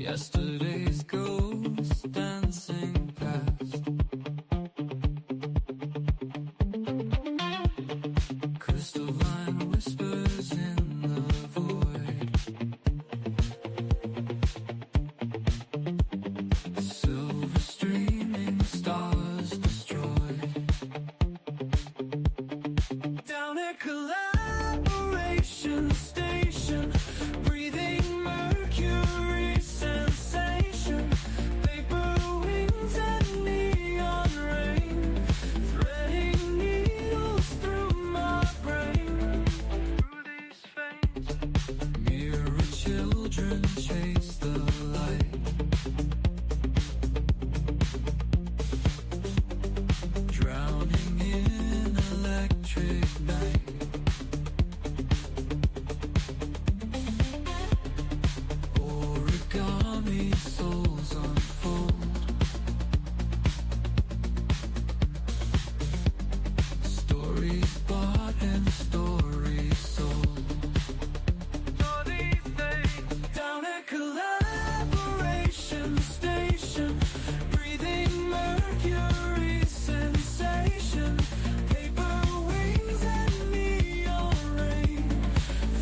Yesterday's ghosts dancing past. Crystalline whispers in the void. Silver streaming stars destroyed. Down at Collaboration Station, breathing mercury sensation, paper wings and neon rain, threading needles through my brain. Through these veins, mirror children chase the light, drowning in electric night. Origami souls unfold. Stories bought and stories sold. Down at Collaboration Station, breathing mercury sensation, paper wings and neon rain,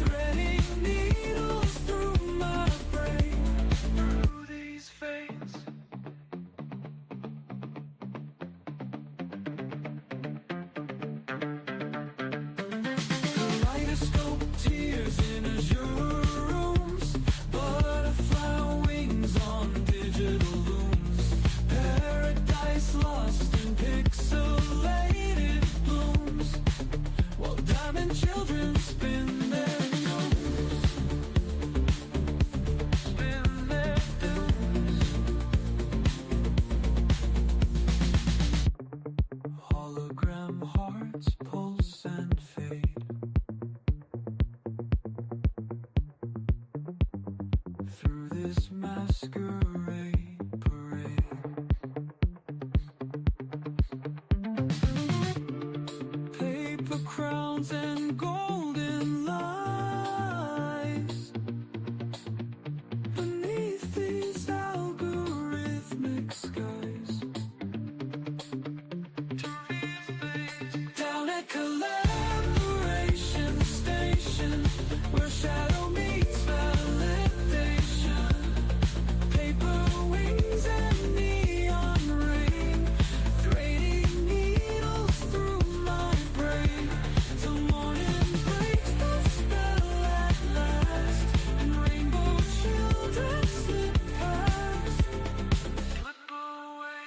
threading needles through my brain. Through these veins, kaleidoscope tears in azure rooms, butterfly wings on digital looms, paradise lost in pixelated blooms, while diamond children spin their tunes, spin their tunes. Hologram hearts pulse and fade. Through this masquerade parade, paper crowns and golden lies, beneath these algorithmic skies. Down at Collaboration Station, where shadow meets validation, paper wings and neon rain, threading needles through my brain, till morning breaks the spell at last, and rainbow children slip past, slip away.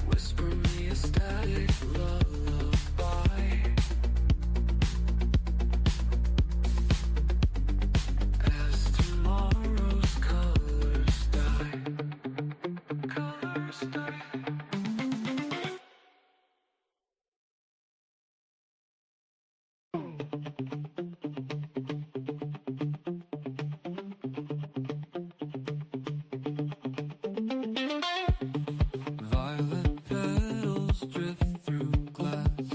Whisper me a static lullaby, as tomorrow's colors die. Colors die. Violet petals drift through glass.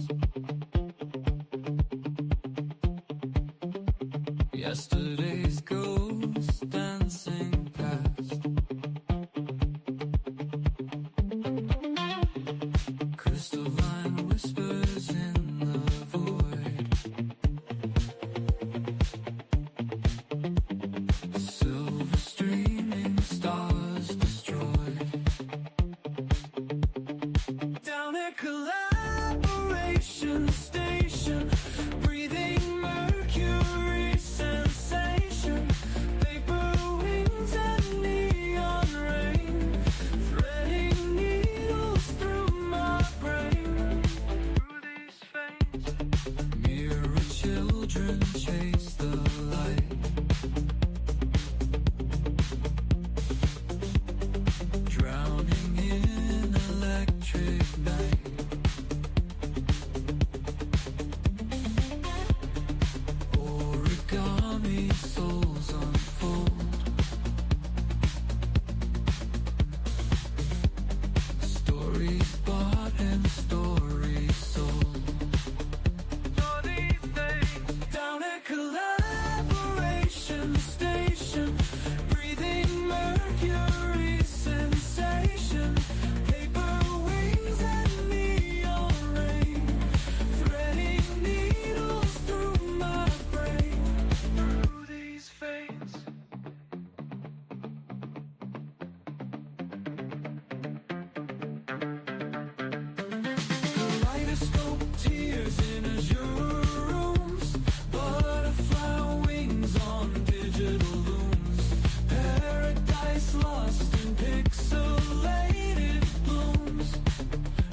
Yesterday's ghosts dancing past. Crystalline whispers in the void. lost in pixelated blooms,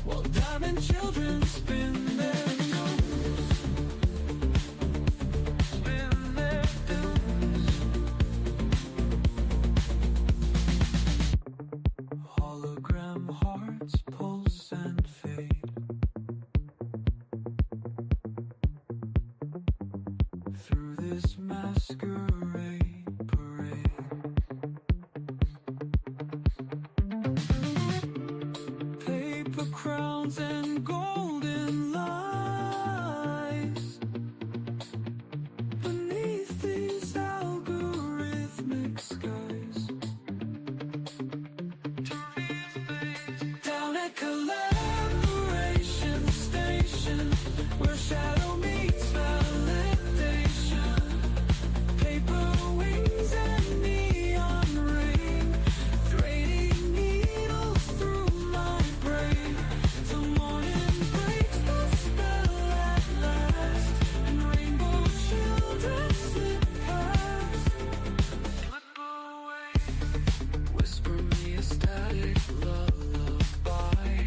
while diamond children spin their tunes. Spin their tunes. Hologram hearts pulse and fade through this masquerade parade. Paper crowns and golden lies beneath these algorithmic skies. Down at collaboration station, where shadow meets validation. Paper wings and neon rain, threading needles through my brain, till morning breaks the spell at last, and rainbow children slip past, slip away. Whisper me a static lullaby,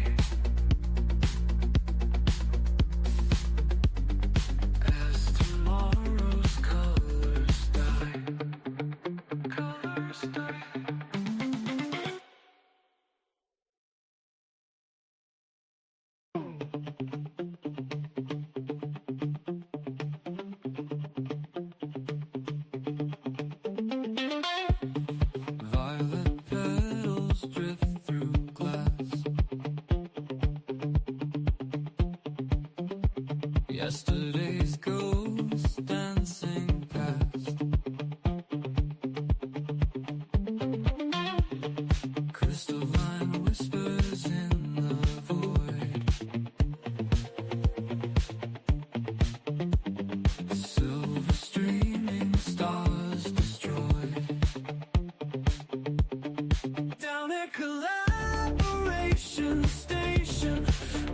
as tomorrow's colors die. Colors die. Violet petals drift through glass. Yesterday's ghosts dancing past. Crystalline whispers in the void. Silver streaming stars destroyed. Down at collaboration station,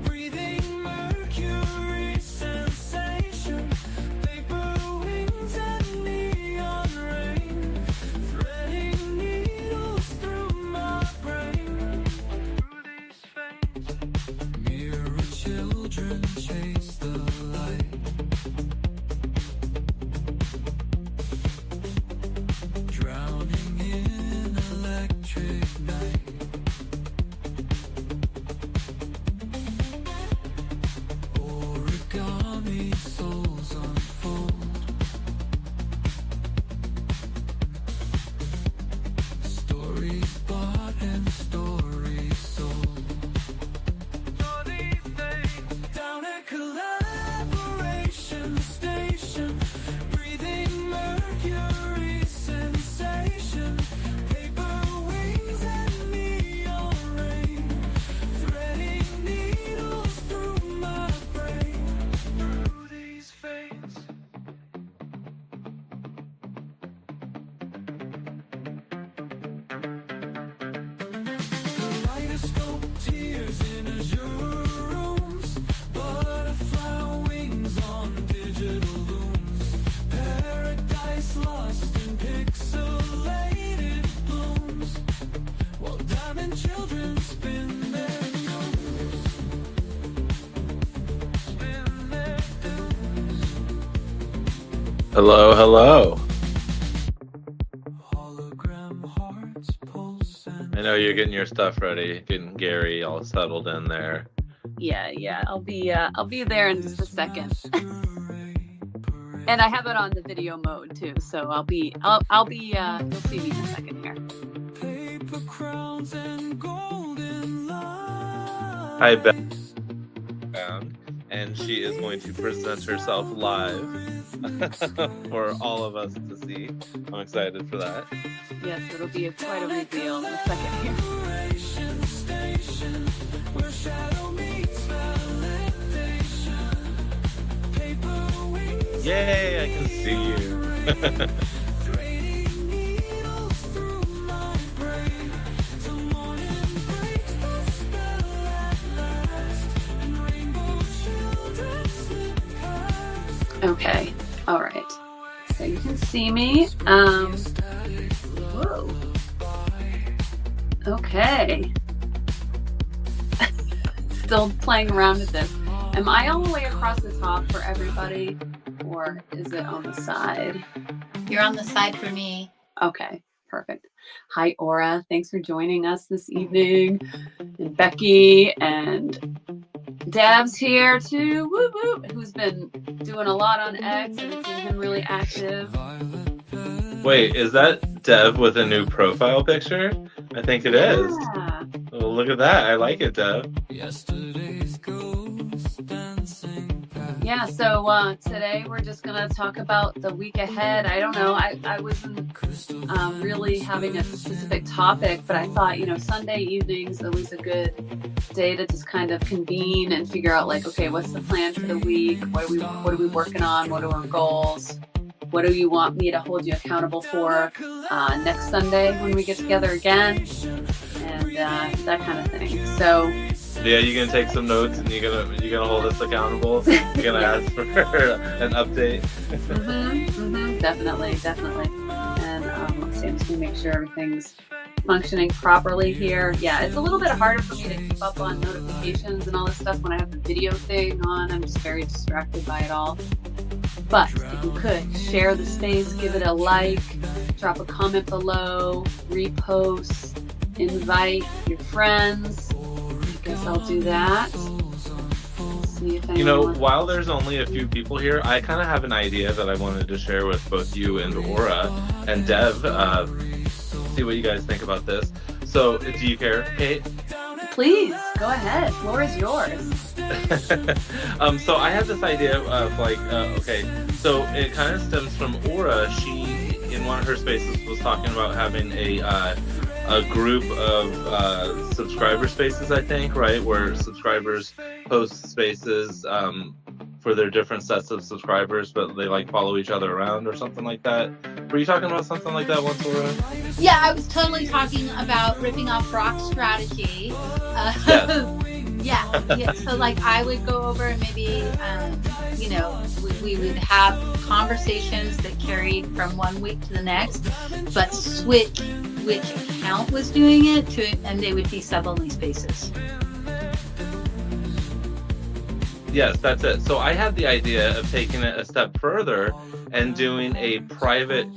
breathing mercury sensation. Paper wings and neon rain, threading needles through my brain. Through these veins, mirror children chase the light, drowning in electric night. Origami souls unfold, stories bought and stories sold. Down at collaboration station, breathing mercury sensation. Paper wings and neon rain, threading needles through my brain. Through these veins. Kaleidoscope tears in azure rooms, butterfly wings on digital looms. Paradise lost in pixelated blooms, while diamond children spin their tunes. Spin their tunes. Hello, hello. Hologram hearts pulse and I know you're getting your stuff ready, getting Gary all settled in there. Yeah. I'll be there in just a second. And I have it on the video mode too, so I'll be you'll see me in a second here. paper crowns and golden lights. Hi, Beth. And she is going to present herself live for all of us to see. I'm excited for that. Yes, it'll be quite a reveal in a second here. Collaboration station, where shadow meets validation. Paper wings Yay, I can see you. threading needles through my brain, till morning breaks the spell at last, and rainbow children slip past. Okay. All right. So you can see me. Whoa. Okay. Still playing around with this. Am I all the way across the top for everybody, or is it on the side? You're on the side for me. Okay, perfect. Hi, Aura. Thanks for joining us this evening. And Becky and Dev's here too. Woo woo. Who's been doing a lot on X. I've seen him really active. Wait, is that Dev with a new profile picture? I think it is. Yeah. Well, look at that. I like it, Dev. Yeah, so today we're just going to talk about the week ahead. I don't know. I wasn't really having a specific topic, but I thought, Sunday evenings are always a good day to just kind of convene and figure out, like, okay, what's the plan for the week? What are we working on? What are our goals? What do you want me to hold you accountable for next Sunday when we get together again? And that kind of thing. So yeah, you're gonna take some notes and you're gonna hold us accountable. You're gonna ask for an update. Definitely. And let's see, I'm just gonna make sure everything's functioning properly here. Yeah, it's a little bit harder for me to keep up on notifications and all this stuff when I have the video thing on. I'm just very distracted by it all. But if you could share the space, give it a like, drop a comment below, repost, invite your friends. I guess I'll do that. See if anyone... while there's only a few people here, I kind of have an idea that I wanted to share with both you and Aura and Dev. See what you guys think about this. So, do you care, Kate? Please, go ahead. Floor is yours. So I have this idea of okay, so it kind of stems from Aura. She, in one of her spaces, was talking about having a group of subscriber spaces, I think, right, where subscribers post spaces for their different sets of subscribers, but they follow each other around or something like that. Were you talking about something like that once, Aura? Yeah, I was totally talking about ripping off Brock's strategy. Yeah. So I would go over and maybe, we would have conversations that carried from one week to the next, but switch which account was doing it and they would be sub-only spaces. Yes, that's it. So I had the idea of taking it a step further and doing a private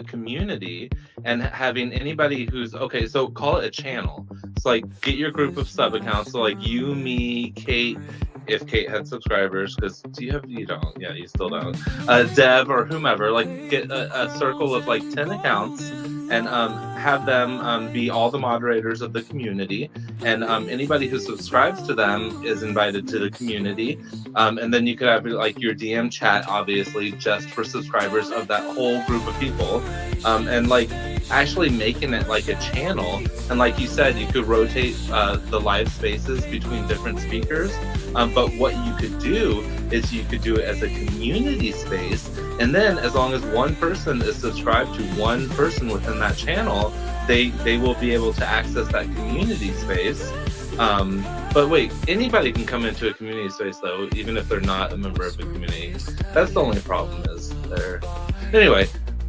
community and having anybody who's so call it a channel. It's get your group of sub accounts. So you, me, Kate, if Kate had subscribers, because you don't. Yeah, you still don't. Dev or whomever, get a circle of 10 accounts and have them be all the moderators of the community, and anybody who subscribes to them is invited to the community, and then you could have your DM chat, obviously just for subscribers of that whole group of people, and actually making it a channel. And like you said, you could rotate the live spaces between different speakers, but what you could do is you could do it as a community space, and then as long as one person is subscribed to one person within that channel, they will be able to access that community space. But wait, anybody can come into a community space though, even if they're not a member of the community. That's the only problem is there. Anyway,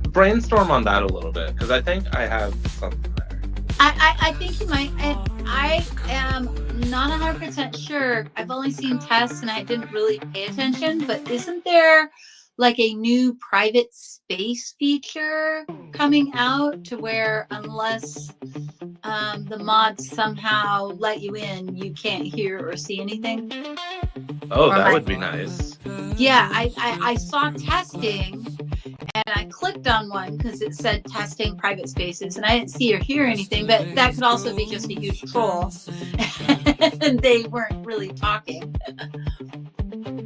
brainstorm on that a little bit, because I think I have something there. I think you might. I am not 100% sure. I've only seen tests and I didn't really pay attention, but isn't there a new private space feature coming out to where unless the mods somehow let you in, you can't hear or see anything? Oh, that would be nice. Yeah, I saw testing and I clicked on one because it said testing private spaces and I didn't see or hear anything, but that could also be just a huge troll and they weren't really talking.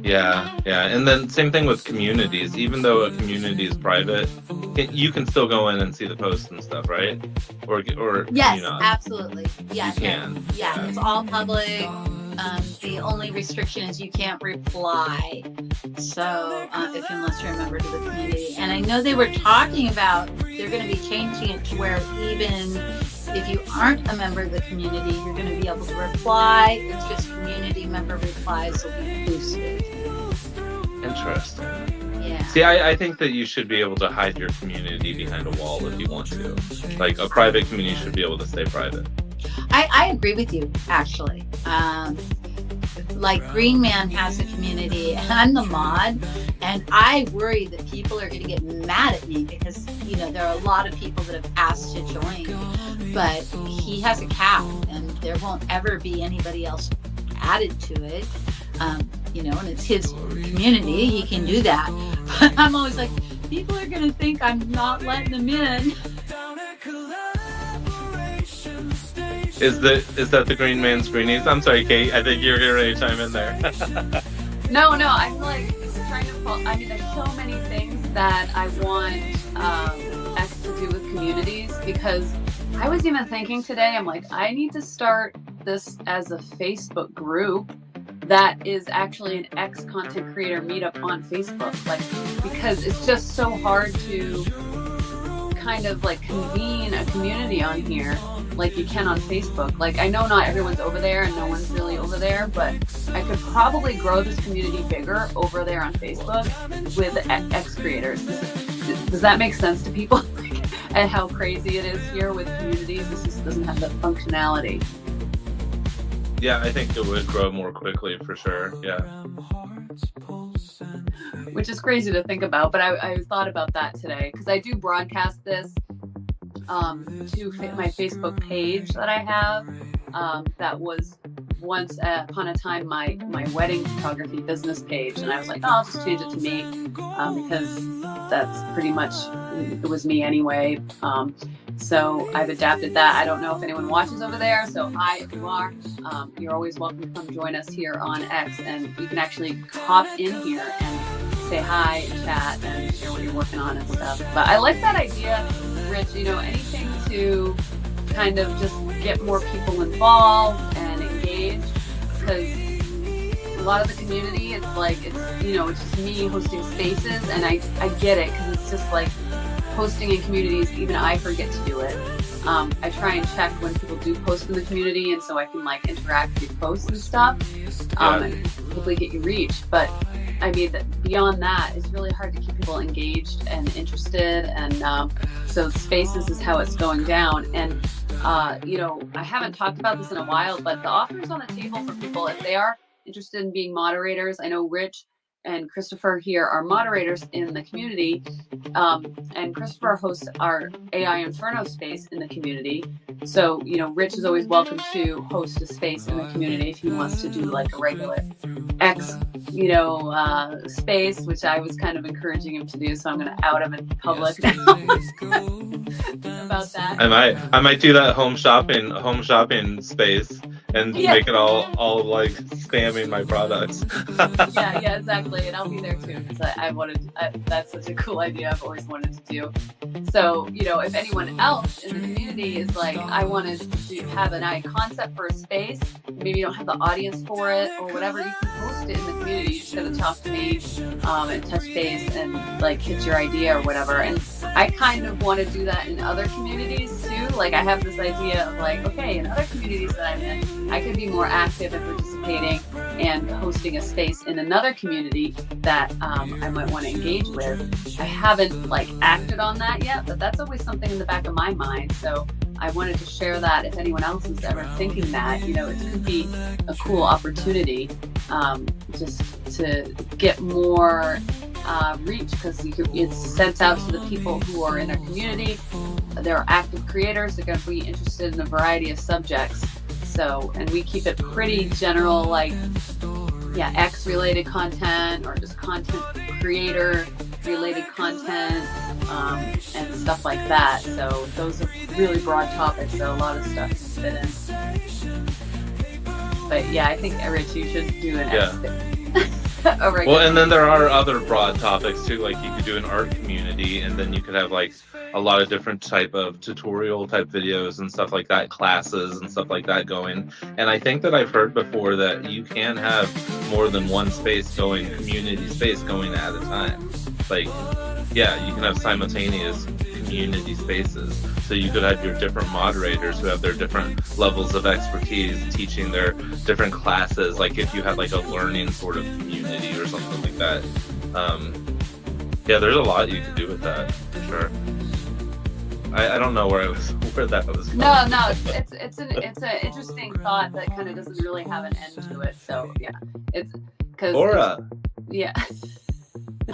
Yeah, and then same thing with communities. Even though a community is private, you can still go in and see the posts and stuff, right? Or yes, you not? Absolutely. Yeah, you can. Yeah, it's all public. The only restriction is you can't reply. So unless you're a member to the community, and I know they were talking about they're going to be changing it to where even if you aren't a member of the community, you're going to be able to reply. It's just community member replies will be boosted. Interesting. Yeah. See, I think that you should be able to hide your community behind a wall if you want to. Like, a private community should be able to stay private. I agree with you, actually. Like Green Man has a community and I'm the mod, and I worry that people are going to get mad at me because, you know, there are a lot of people that have asked to join, but he has a cap and there won't ever be anybody else added to it. You know, and it's his community, he can do that. But I'm always like, people are going to think I'm not letting them in. Is that the Green Man screenings? I'm sorry, Kate. I think you're ready to chime in there. No, I feel like trying to I mean, there's so many things that I want X to do with communities, because I was even thinking today, I'm like, I need to start this as a Facebook group that is actually an X content creator meetup on Facebook, like, because it's just so hard to kind of like convene a community on here like you can on Facebook. Like, I know not everyone's over there and no one's really over there, but I could probably grow this community bigger over there on Facebook with X creators. Does that make sense to people? And how crazy it is here with communities? This just doesn't have the functionality. Yeah, I think it would grow more quickly for sure. Yeah. Which is crazy to think about, but I thought about that today because I do broadcast this to my Facebook page that I have. That was once upon a time my wedding photography business page, and I was like, oh, I'll just change it to me because that's pretty much, it was me anyway. So I've adapted that. I don't know if anyone watches over there, so hi if you are. You're always welcome to come join us here on X, and you can actually hop in here and say hi and chat and share what you're working on and stuff. But I like that idea, Rich, you know, anything to kind of just get more people involved and engaged, because a lot of the community, it's like, it's, you know, it's just me hosting spaces, and I get it, because it's just like posting in communities, even I forget to do it. I try and check when people do post in the community, and so I can like interact with your posts and stuff, and hopefully get you reach. But I mean, beyond that, it's really hard to keep people engaged and interested, and so Spaces is how it's going down. And you know, I haven't talked about this in a while, but the offers on the table for people, if they are interested in being moderators, I know Rich and Christopher here are moderators in the community, and Christopher hosts our AI Inferno space in the community. So, you know, Rich is always welcome to host a space in the community if he wants to do like a regular X, you know, space, which I was kind of encouraging him to do. So I'm going to out him in public now about that. I might do that home shopping space and make it all like spamming my products. yeah, exactly. And I'll be there too, because that's such a cool idea I've always wanted to do. So, you know, if anyone else in the community is like, I wanted to have an concept for a space, maybe you don't have the audience for it or whatever, you can post it in the community. You just gotta talk to me and touch base and like hit your idea or whatever. And I kind of want to do that in other communities too. Like, I have this idea of like, okay, in other communities that I'm in, I could be more active and participating and hosting a space in another community that I might want to engage with. I haven't like acted on that yet, but that's always something in the back of my mind. So I wanted to share that if anyone else is ever thinking that, you know, it could be a cool opportunity just to get more reach, because it's sent out to the people who are in our community. They're active creators. They're going to be interested in a variety of subjects. So, and we keep it pretty general, like, yeah, X related content or just content creator related content and stuff like that. So those are really broad topics, so a lot of stuff can fit in. But yeah, I think Rich, you should do an X. Well, and then there are other broad topics too, like you could do an art community, and then you could have like a lot of different type of tutorial type videos and stuff like that, classes and stuff like that going. And I think that I've heard before that you can have more than one space going, community space going at a time. Like, yeah, you can have simultaneous community spaces. So you could have your different moderators who have their different levels of expertise teaching their different classes, like if you had like a learning sort of community or something like that. Yeah, there's a lot you can do with that, for sure. I don't know where that was from. No, it's an interesting thought that kind of doesn't really have an end to it. So yeah, it's because Laura. yeah.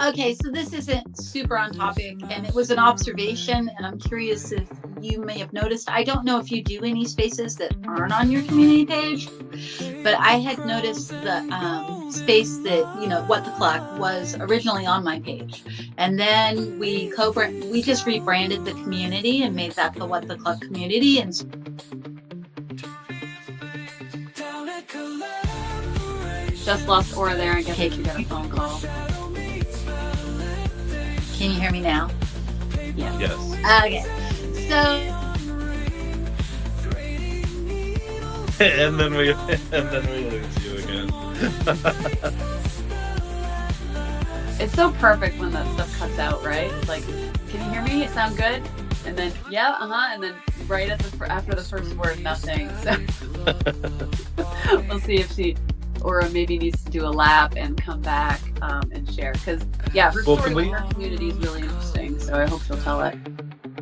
Okay, so this isn't super on topic, and it was an observation, and I'm curious if you may have noticed. I don't know if you do any spaces that aren't on your community page, but I had noticed the space that, you know, What the Cluck was originally on my page, and then we just rebranded the community and made that the What the Cluck community. And Just lost Aura there. I guess you got a phone call. can you hear me now? Yes. Yes. Okay, so and then we lose you again. It's so perfect when that stuff cuts out, right? It's like, can you hear me? It sound good? And then yeah, and then right after the first word, nothing. So we'll see if Aura maybe needs to do a lap and come back and share, because yeah, her story with her community is really interesting. So I hope she'll tell it.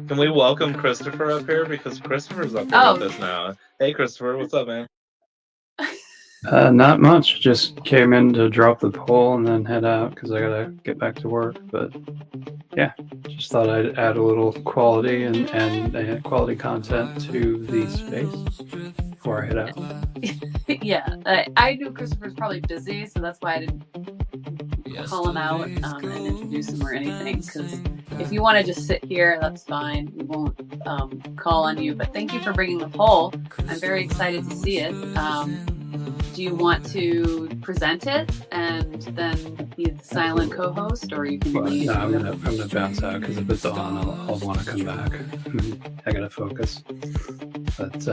Can we welcome Christopher up here, because Christopher's up here with us now? Hey, Christopher, what's up, man? Not much. Just came in to drop the poll and then head out because I gotta get back to work. But yeah, just thought I'd add a little quality and quality content to the space before I head out. Yeah, I knew Christopher's probably busy, so that's why I didn't call him out and introduce him or anything. Because if you want to just sit here, that's fine. We won't call on you. But thank you for bringing the poll. I'm very excited to see it. Do you want to present it and then be the silent co-host, or you can leave? No, I'm gonna bounce out because if it's on, I'll want to come back. I gotta focus. But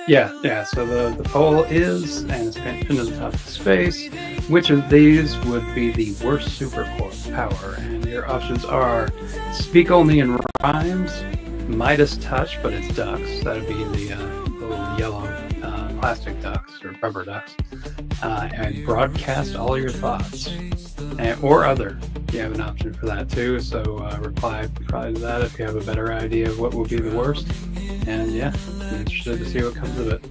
yeah. So the poll is, and it's pinned to the top of the space. Which of these would be the worst superpower? And your options are: speak only in rhymes, Midas touch, but it's ducks. That'd be the little yellow plastic ducks or rubber ducks, and broadcast all your thoughts, or other. You have an option for that too. So reply to that if you have a better idea of what would be the worst. And yeah, I'm interested to see what comes of it.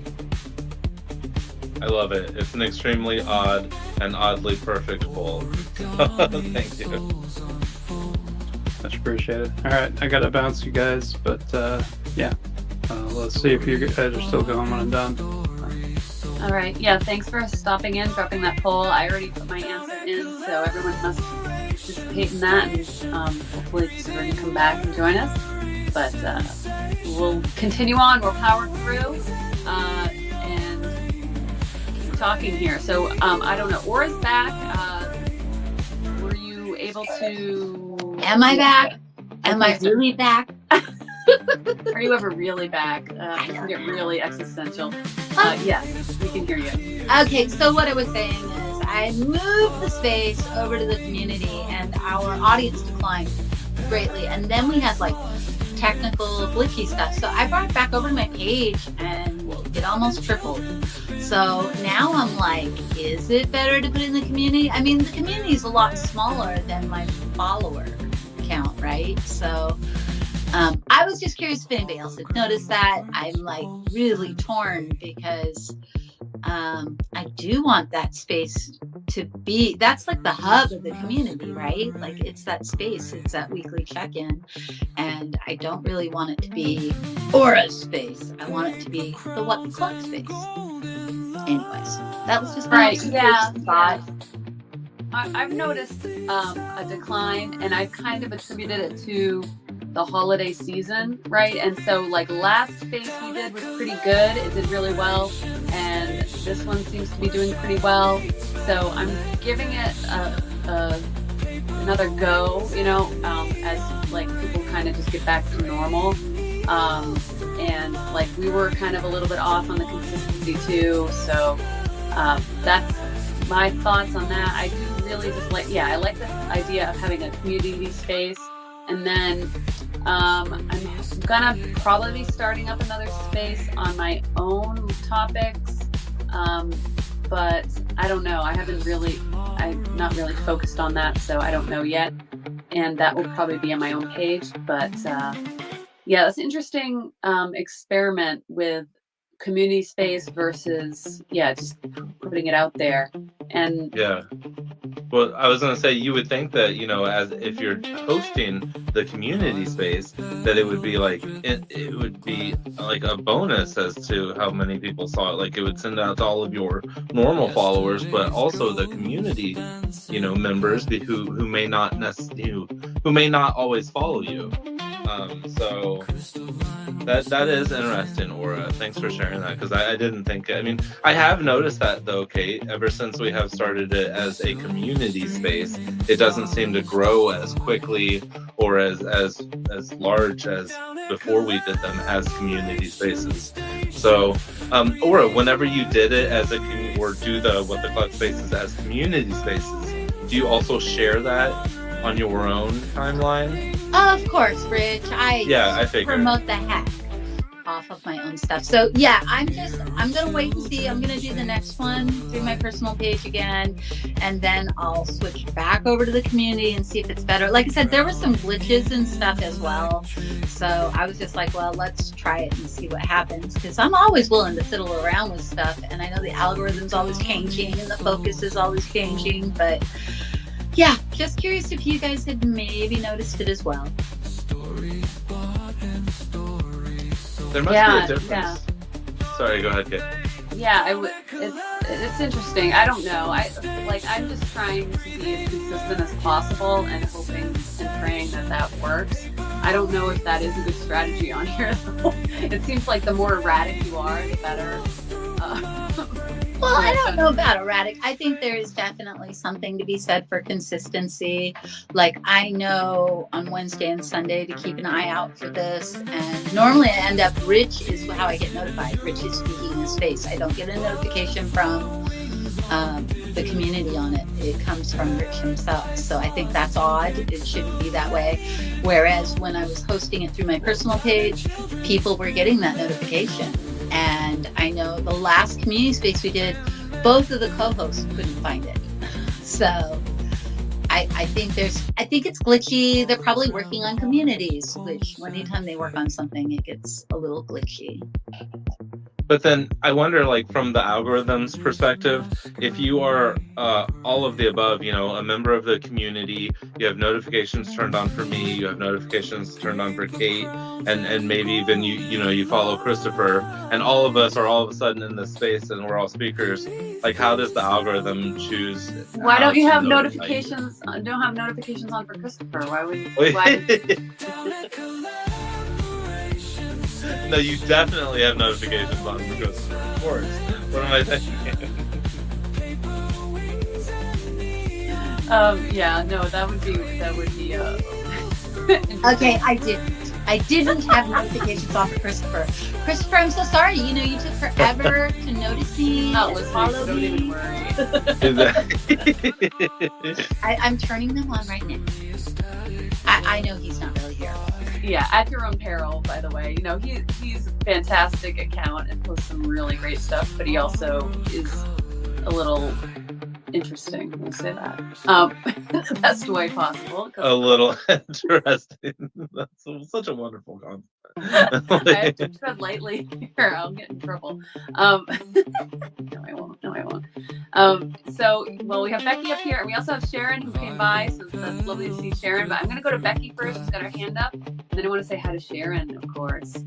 I love it. It's an extremely odd and oddly perfect poll. Thank you. Much appreciated. All right, I gotta bounce, you guys, but yeah, let's see if you guys are still going when I'm done. All right. Yeah. Thanks for stopping in, dropping that poll. I already put my answer in, so everyone must participate in that, and hopefully Christopher can come back and join us. But we'll continue on. We'll power through and keep talking here. So I don't know. Aura's back. Were you able to? am I back? Am I really back? Are you ever really back? It can get really existential. Yes, we can hear you. Okay, so what I was saying is I moved the space over to the community and our audience declined greatly. And then we had like technical glitchy stuff. So I brought it back over to my page and it almost tripled. So now I'm like, is it better to put in the community? I mean, the community is a lot smaller than my follower count, right? So I was just curious if anybody else had noticed that. I'm like really torn because I do want that space to be, that's like the hub of the community, right? Like it's that space, it's that weekly check-in. And I don't really want it to be Aura's space. I want it to be the What the Cluck space. Anyways, that was just my thought. I've noticed a decline, and I've kind of attributed it to the holiday season, right? And so like last space we did was pretty good. It did really well. And this one seems to be doing pretty well. So I'm giving it another go, you know, as like people kind of just get back to normal. And like we were kind of a little bit off on the consistency too. So that's my thoughts on that. I do really just like, I like the idea of having a community space. And then I'm gonna probably be starting up another space on my own topics, but I don't know. I'm not really focused on that, so I don't know yet. and that will probably be on my own page. But yeah, it's an interesting experiment with community space versus just putting it out there. And Yeah. Well, I was going to say, you would think that, as if you're hosting the community space, that it would be like it would be like a bonus as to how many people saw it. Like it would send out to all of your normal followers, but also the community, members who may not who may not always follow you. So that is interesting, Aura. Thanks for sharing that, because I didn't think. I mean, I have noticed that though, Cate. Ever since we have started it as a community space, it doesn't seem to grow as quickly or as large as before we did them as community spaces. So, Aura, whenever you did it as or do the Clutch spaces as community spaces, do you also share that on your own timeline? Of course, Rich. I figured. promote the heck off of my own stuff. So yeah, I'm gonna wait and see. I'm gonna do the next one through my personal page again, and then I'll switch back over to the community and see if it's better. Like I said, there were some glitches and stuff as well, so I was just like, well, let's try it and see what happens, because I'm always willing to fiddle around with stuff, and I know the algorithm's always changing and the focus is always changing, but yeah, just curious if you guys had maybe noticed it as well. There must be a difference. Yeah. Sorry, go ahead, Cate. Yeah, it's interesting. I don't know. I'm just trying to be as consistent as possible and hoping and praying that works. I don't know if that is a good strategy on here, though. It seems like the more erratic you are, the better. Well, I don't know about erratic. I think there is definitely something to be said for consistency. Like, I know on Wednesday and Sunday to keep an eye out for this. And normally I end up, Rich is how I get notified. Rich is speaking in space. I don't get a notification from the community on it. It comes from Rich himself. So I think that's odd. It shouldn't be that way. Whereas when I was hosting it through my personal page, people were getting that notification. And I know the last community space we did, both of the co-hosts couldn't find it. So I think it's glitchy. They're probably working on communities, which anytime they work on something, it gets a little glitchy. But then I wonder, like, from the algorithm's perspective, if you are all of the above, a member of the community, you have notifications turned on for me, you have notifications turned on for Cate, and maybe even you follow Christopher, and all of us are all of a sudden in this space and we're all speakers. Like, how does the algorithm choose? Why don't you have notifications? Don't have notifications on for Christopher. Why would? No, you definitely have notifications on for Christopher. Of course. What am I thinking? Yeah, no, that would be. Okay, I didn't have notifications off for Christopher. Christopher, I'm so sorry. You took forever to notice me, follow don't me. even worry. I'm turning them on right now. I know he's not really here. Yeah, at your own peril, by the way. He's a fantastic account and posts some really great stuff, but he also is a little interesting. We'll say that. The best way possible. A little interesting. That's such a wonderful concept. I have to tread lightly here. I'll get in trouble. No, I won't. So we have Becky up here, and we also have Sharon who came by, so that's lovely to see Sharon. But I'm going to go to Becky first. She's got her hand up. And then I want to say hi to Sharon, of course.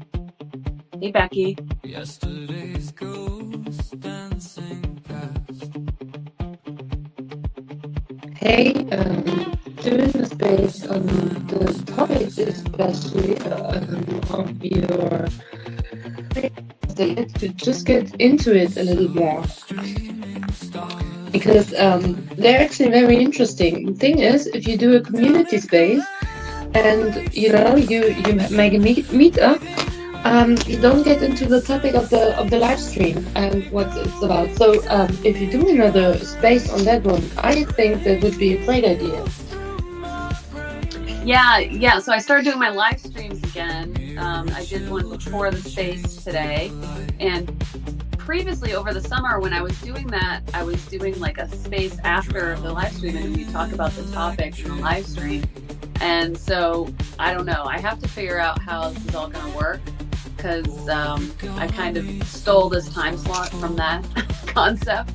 Hey, Becky. Yesterday's ghost dancing past. Hey, during the space on the topics, especially of your to just get into it a little more, because they're actually very interesting. The thing is, if you do a community space and you make a meet up, you don't get into the topic of the live stream and what it's about. So if you do another space on that one, I think that would be a great idea. Yeah. So I started doing my live streams again. I did one before the space today, and previously over the summer when I was doing that, I was doing like a space after the live stream, and we talk about the topic in the live stream. And so I don't know. I have to figure out how this is all going to work, because I kind of stole this time slot from that concept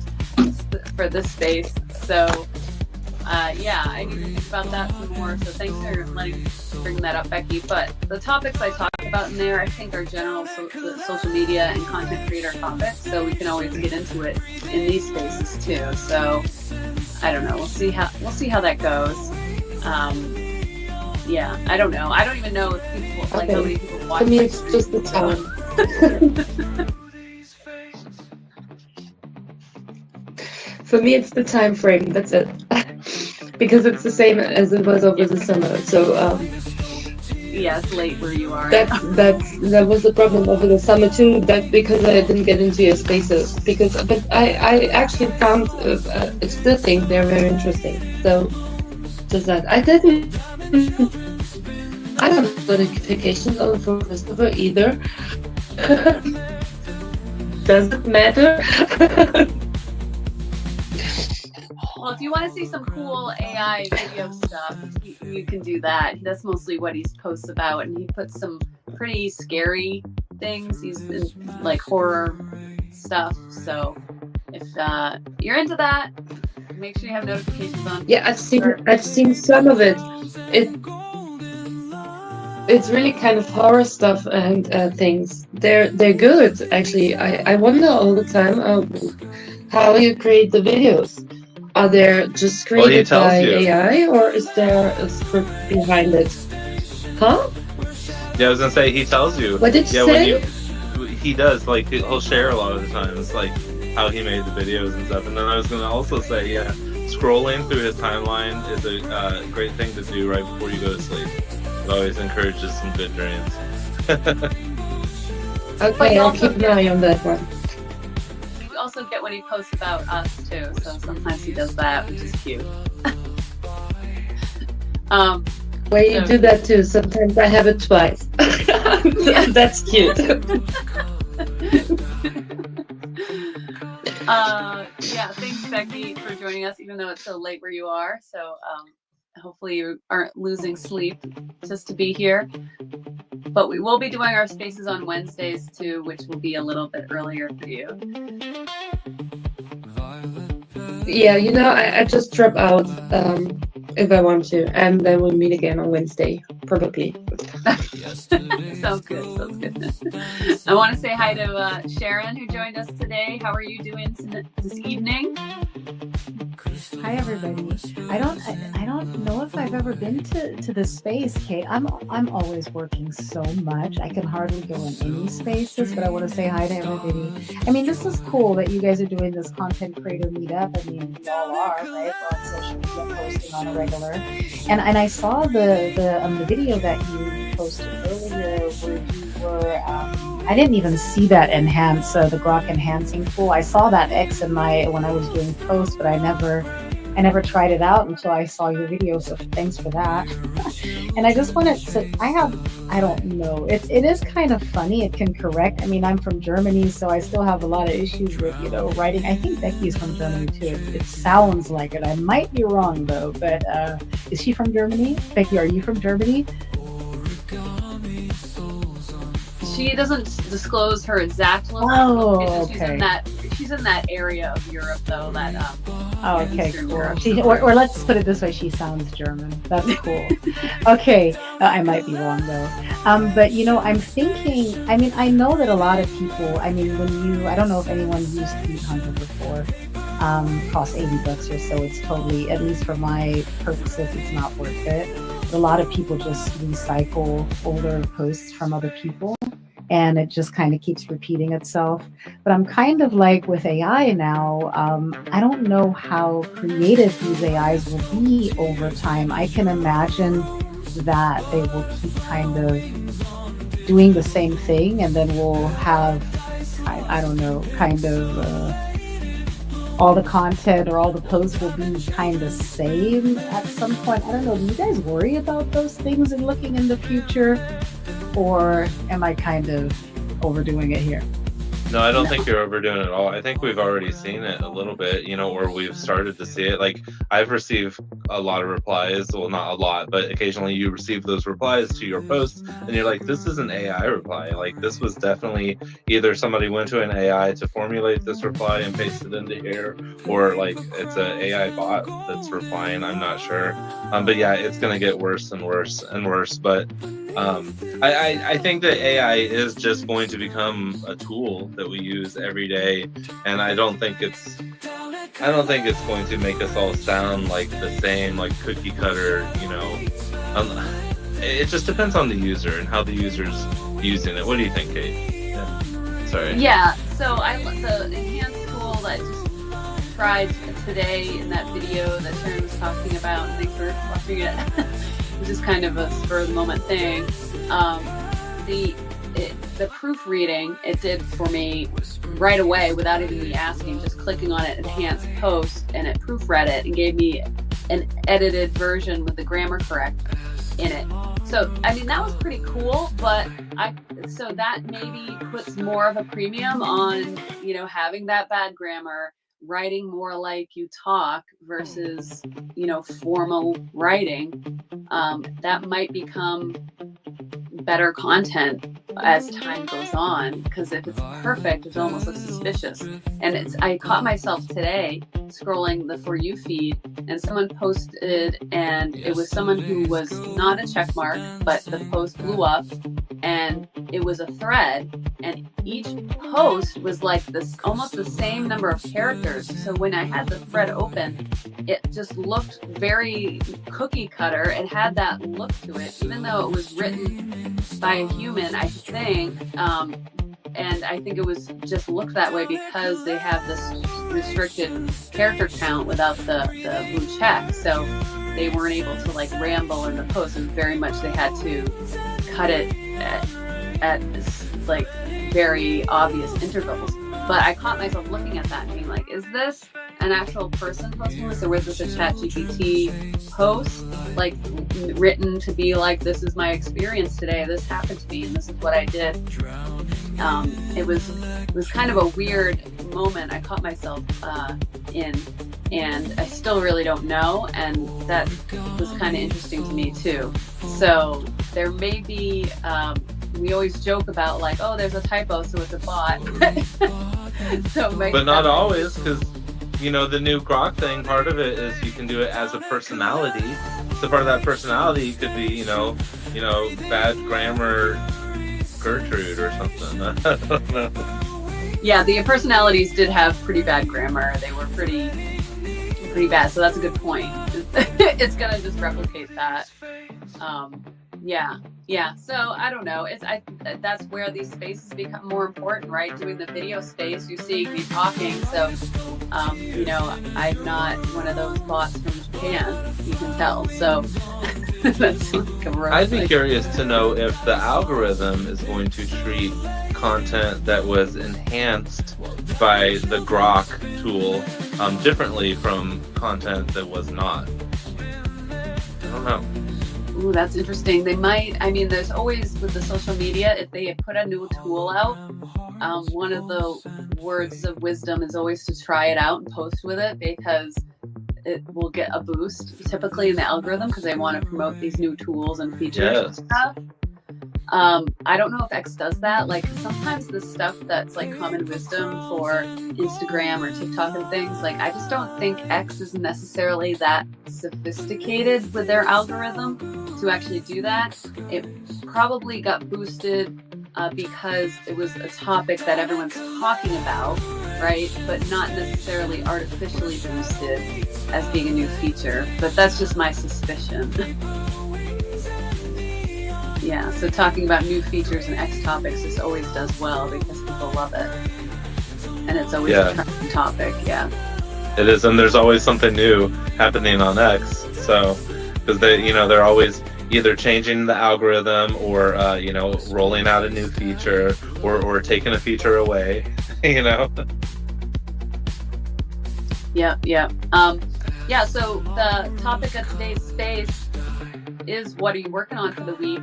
for this space. So yeah, I need to think about that some more. So thanks for bringing that up, Becky. But the topics I talk about in there, I think, are general social media and content creator topics. So we can always get into it in these spaces too. So I don't know. We'll see how that goes. Yeah, I don't know. I don't even know if people like how many people watch. For me, it's just the time. For me, it's the time frame. That's it. Because it's the same as it was over the summer. So yeah, it's late where you are. that was the problem over the summer too. That because I didn't get into your spaces. But I actually found I still think they're very interesting. So just that I didn't. I don't have notifications on for Christopher either. Does it matter? Well, if you want to see some cool AI video stuff, you can do that. That's mostly what he posts about, and he puts some pretty scary things. He's in, like, horror stuff. So if you're into that, make sure you have notifications on. Yeah, I've seen some of it. It's really kind of horror stuff and things. They're good actually. I wonder all the time how you create the videos. Are they just created by AI, or is there a script behind it? Huh? Yeah, I was gonna say he tells you. What did you say? He does, like, he'll share a lot of the time. It's like how he made the videos and stuff. And then I was gonna also say, yeah, scrolling through his timeline is a great thing to do right before you go to sleep. It always encourages some good dreams. Okay, I'll keep an eye on that one. We also get when he posts about us too, so sometimes he does that, which is cute. Where you do that too. Sometimes I have it twice. That's cute. Yeah, thanks, Becky, for joining us, even though it's so late where you are. So hopefully you aren't losing sleep just to be here. But we will be doing our spaces on Wednesdays too, which will be a little bit earlier for you. Yeah, I just drop out if I want to, and then we'll meet again on Wednesday, probably. Sounds good. I want to say hi to Sharon, who joined us today. How are you doing this evening? Hi everybody. I don't know if I've ever been to this space, Cate. I'm always working so much. I can hardly go in any spaces, but I want to say hi to everybody. I mean, this is cool that you guys are doing this content creator meetup. I mean, we all are, right? We're on social media posting on a regular. And I saw the video that you posted earlier where you were I didn't even see that enhance the grok enhancing tool. I saw that X in when I was doing posts, but I never tried it out until I saw your video. So thanks for that. And I just wanted to, I don't know. It is kind of funny. It can correct. I mean, I'm from Germany, so I still have a lot of issues with, writing. I think Becky's from Germany too. It sounds like it. I might be wrong though, but is she from Germany? Becky, are you from Germany? She doesn't disclose her exact location. Oh, okay. She's in that area of Europe, though. Okay, Eastern cool. Europe. Or let's put it this way: she sounds German. That's cool. Okay, I might be wrong though. But I'm thinking. I mean, I know that a lot of people. I mean, I don't know if anyone used Feed Hunter before. Costs $80 or so. It's totally, at least for my purposes, it's not worth it. But a lot of people just recycle older posts from other people. And it just kind of keeps repeating itself. But I'm kind of like with AI now, I don't know how creative these AIs will be over time. I can imagine that they will keep kind of doing the same thing, and then we'll have, I don't know, kind of all the content or all the posts will be kind of same at some point. I don't know, do you guys worry about those things and looking in the future? Or am I kind of overdoing it here? No, I don't think you're overdoing it at all. I think we've already seen it a little bit, or we've started to see it. Like, I've received a lot of replies. Well, not a lot, but occasionally you receive those replies to your posts, and you're like, this is an AI reply. Like, this was definitely either somebody went to an AI to formulate this reply and paste it into here, or like it's an AI bot that's replying. I'm not sure. But yeah, it's going to get worse and worse and worse. But I think that AI is just going to become a tool that we use every day, and I don't think it's going to make us all sound like the same, like cookie cutter. It just depends on the user and how the user's using it. What do you think, Kate? Yeah. Sorry. Yeah. So the enhanced tool that I just tried today in that video that Sharon was talking about. Thanks for watching it. Which is kind of a spur of the moment thing. The proofreading it did for me right away without even me asking, just clicking on it, enhanced post, and it proofread it and gave me an edited version with the grammar correct in it. So I mean that was pretty cool, but so that maybe puts more of a premium on having that bad grammar, writing more like you talk versus formal writing. That might become better content as time goes on, because if it's perfect, it almost looks suspicious. And I caught myself today scrolling the For You feed, and someone posted, and it was someone who was not a check mark, but the post blew up, and it was a thread, and each post was like this, almost the same number of characters. So when I had the thread open, it just looked very cookie cutter. It had that look to it, even though it was written by a human, I think. And I think it was just looked that way because they have this restricted character count without the blue check. So they weren't able to like ramble in the post, and very much they had to cut it at like very obvious intervals. But I caught myself looking at that and being like, is this an actual person posting this, or was this a ChatGPT post, like written to be like, this is my experience today, this happened to me, and this is what I did. It was kind of a weird moment I caught myself in, and I still really don't know, and that was kind of interesting to me too. So there may be we always joke about like, oh, there's a typo, so it's a bot. So but not always, because the new Grok thing, part of it is you can do it as a personality. So part of that personality could be bad grammar Gertrude or something. I don't know. Yeah, the personalities did have pretty bad grammar. They were pretty bad, so that's a good point. It's gonna just replicate that. Yeah. So I don't know. That's where these spaces become more important, right? Doing the video space, you see me talking. So, I'm not one of those bots from Japan. You can tell. So that's like a I'd be curious to know if the algorithm is going to treat content that was enhanced by the Grok tool differently from content that was not. I don't know. Ooh, that's interesting. They might. I mean, there's always with the social media, if they put a new tool out, one of the words of wisdom is always to try it out and post with it, because it will get a boost typically in the algorithm, because they want to promote these new tools and features and stuff. I don't know if X does that. Like sometimes the stuff that's like common wisdom for Instagram or TikTok and things, like I just don't think X is necessarily that sophisticated with their algorithm to actually do that. It probably got boosted because it was a topic that everyone's talking about, right? But not necessarily artificially boosted as being a new feature. But that's just my suspicion. Yeah, so talking about new features and X topics just always does well because people love it. And it's always a trending topic, yeah. It is, and there's always something new happening on X. So, because they're always either changing the algorithm or, rolling out a new feature or taking a feature away, Yeah, so the topic of today's space is what are you working on for the week?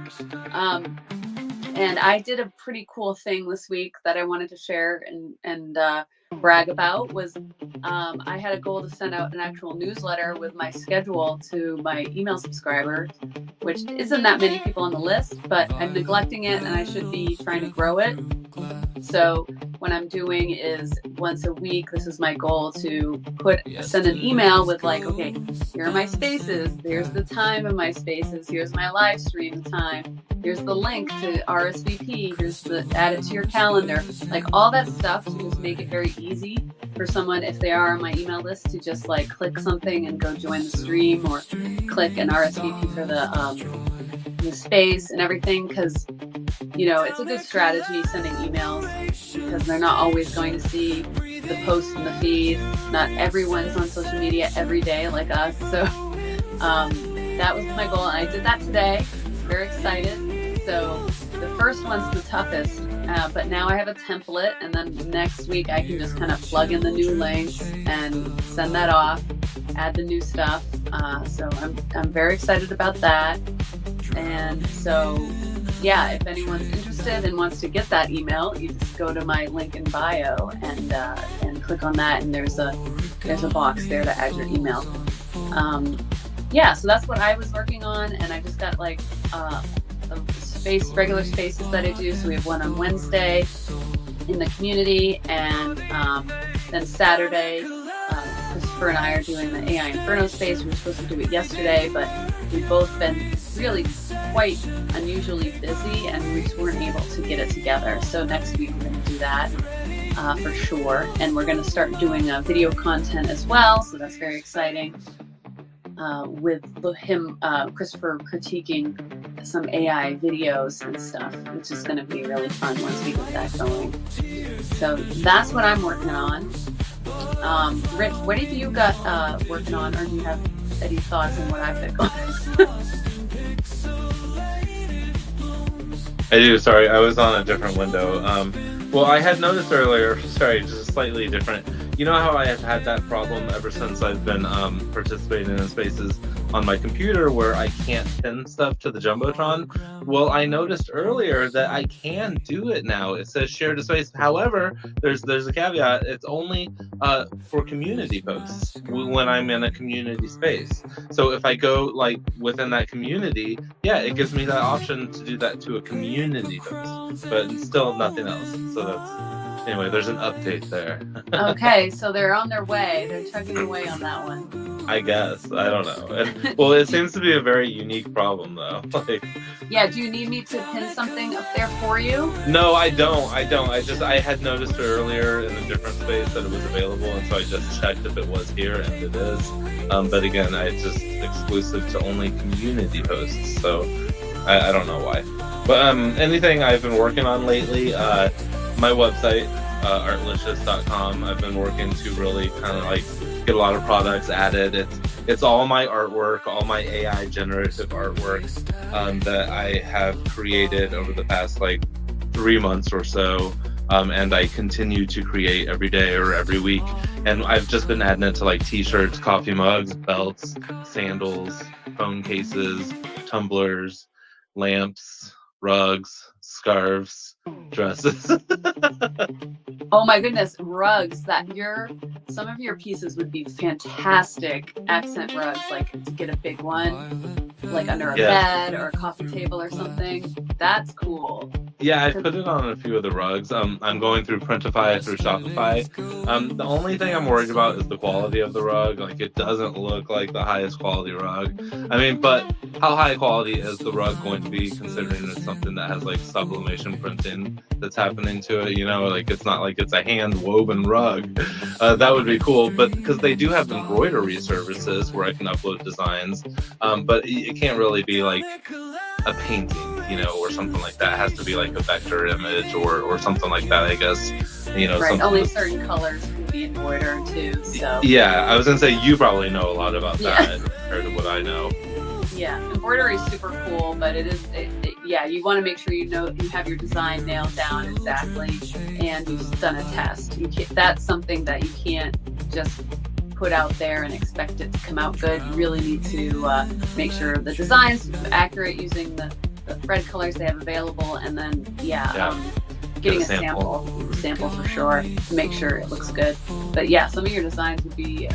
And I did a pretty cool thing this week that I wanted to share and brag about was I had a goal to send out an actual newsletter with my schedule to my email subscribers, which isn't that many people on the list, but I'm neglecting it and I should be trying to grow it. So what I'm doing is once a week, this is my goal to send an email with like, okay, here are my spaces. Here's the time of my spaces. Here's my live stream time. Here's the link to RSVP. Here's the add it to your calendar. Like all that stuff to just make it very easy for someone, if they are on my email list, to just like click something and go join the stream or click an RSVP for the space and everything. Because, you know, it's a good strategy sending emails because they're not always going to see the post in the feed. Not everyone's on social media every day like us. So that was my goal. And I did that today. Very excited. So the first one's the toughest, but now I have a template, and then next week I can just kind of plug in the new links and send that off, add the new stuff. So I'm very excited about that. And so, yeah, if anyone's interested and wants to get that email, you just go to my link in bio and click on that, and there's a box there to add your email. Yeah, so that's what I was working on, and I just got like regular spaces that I do. So we have one on Wednesday in the community, and then Saturday, Christopher and I are doing the AI Inferno space. We were supposed to do it yesterday, but we've both been really quite unusually busy, and we just weren't able to get it together. So next week we're going to do that for sure, and we're going to start doing video content as well. So that's very exciting. With him, Christopher, critiquing some AI videos and stuff, which is going to be really fun once we get that going. So that's what I'm working on. Rich, what have you got working on, or do you have any thoughts on what I've got going on? I do. Sorry, I was on a different window. Well, I had noticed earlier. Sorry, just slightly different. You know how I have had that problem ever since I've been participating in spaces on my computer where I can't pin stuff to the Jumbotron? Well, I noticed earlier that I can do it now. It says share to space. However, there's a caveat. It's only for community posts when I'm in a community space. So if I go like within that community, yeah, it gives me that option to do that to a community post, but still nothing else. So that's... Anyway, there's an update there. Okay, so they're on their way. They're chugging away on that one. I guess. I don't know. And, well, it seems to be a very unique problem, though. Like, yeah, do you need me to pin something up there for you? No, I don't. I had noticed earlier in a different space that it was available, and so I just checked if it was here, and it is. But again, it's just exclusive to only community posts, so I don't know why. But anything I've been working on lately, my website, artlicious.com, I've been working to really kind of like get a lot of products added. It's all my artwork, all my AI generative artwork that I have created over the past like 3 months or so. And I continue to create every day or every week. And I've just been adding it to like t-shirts, coffee mugs, belts, sandals, phone cases, tumblers, lamps, rugs, scarves, dresses. Oh my goodness, rugs. Some of your pieces would be fantastic accent rugs, like to get a big one, like under a bed or a coffee table or something. That's cool. Yeah, I put it on a few of the rugs. I'm going through Printify through Shopify. The only thing I'm worried about is the quality of the rug. Like, it doesn't look like the highest quality rug. I mean, but how high quality is the rug going to be, considering it's something that has like sublimation printing that's happening to it? You know, like it's not like it's a hand woven rug. That would be cool, but because they do have embroidery services where I can upload designs, but it can't really be like a painting, you know, or something like that. It has to be like a vector image or something like that, I guess. You know, right. Only certain colors can be embroidered too. So yeah, I was gonna say you probably know a lot about that compared to what I know. Yeah, embroidery is super cool, but yeah, you want to make sure you have your design nailed down exactly, and you've done a test. That's something that you can't just put out there and expect it to come out good. You really need to make sure the design's accurate using the the thread colors they have available, and then getting Get a sample for sure to make sure it looks good. But yeah, some of your designs would be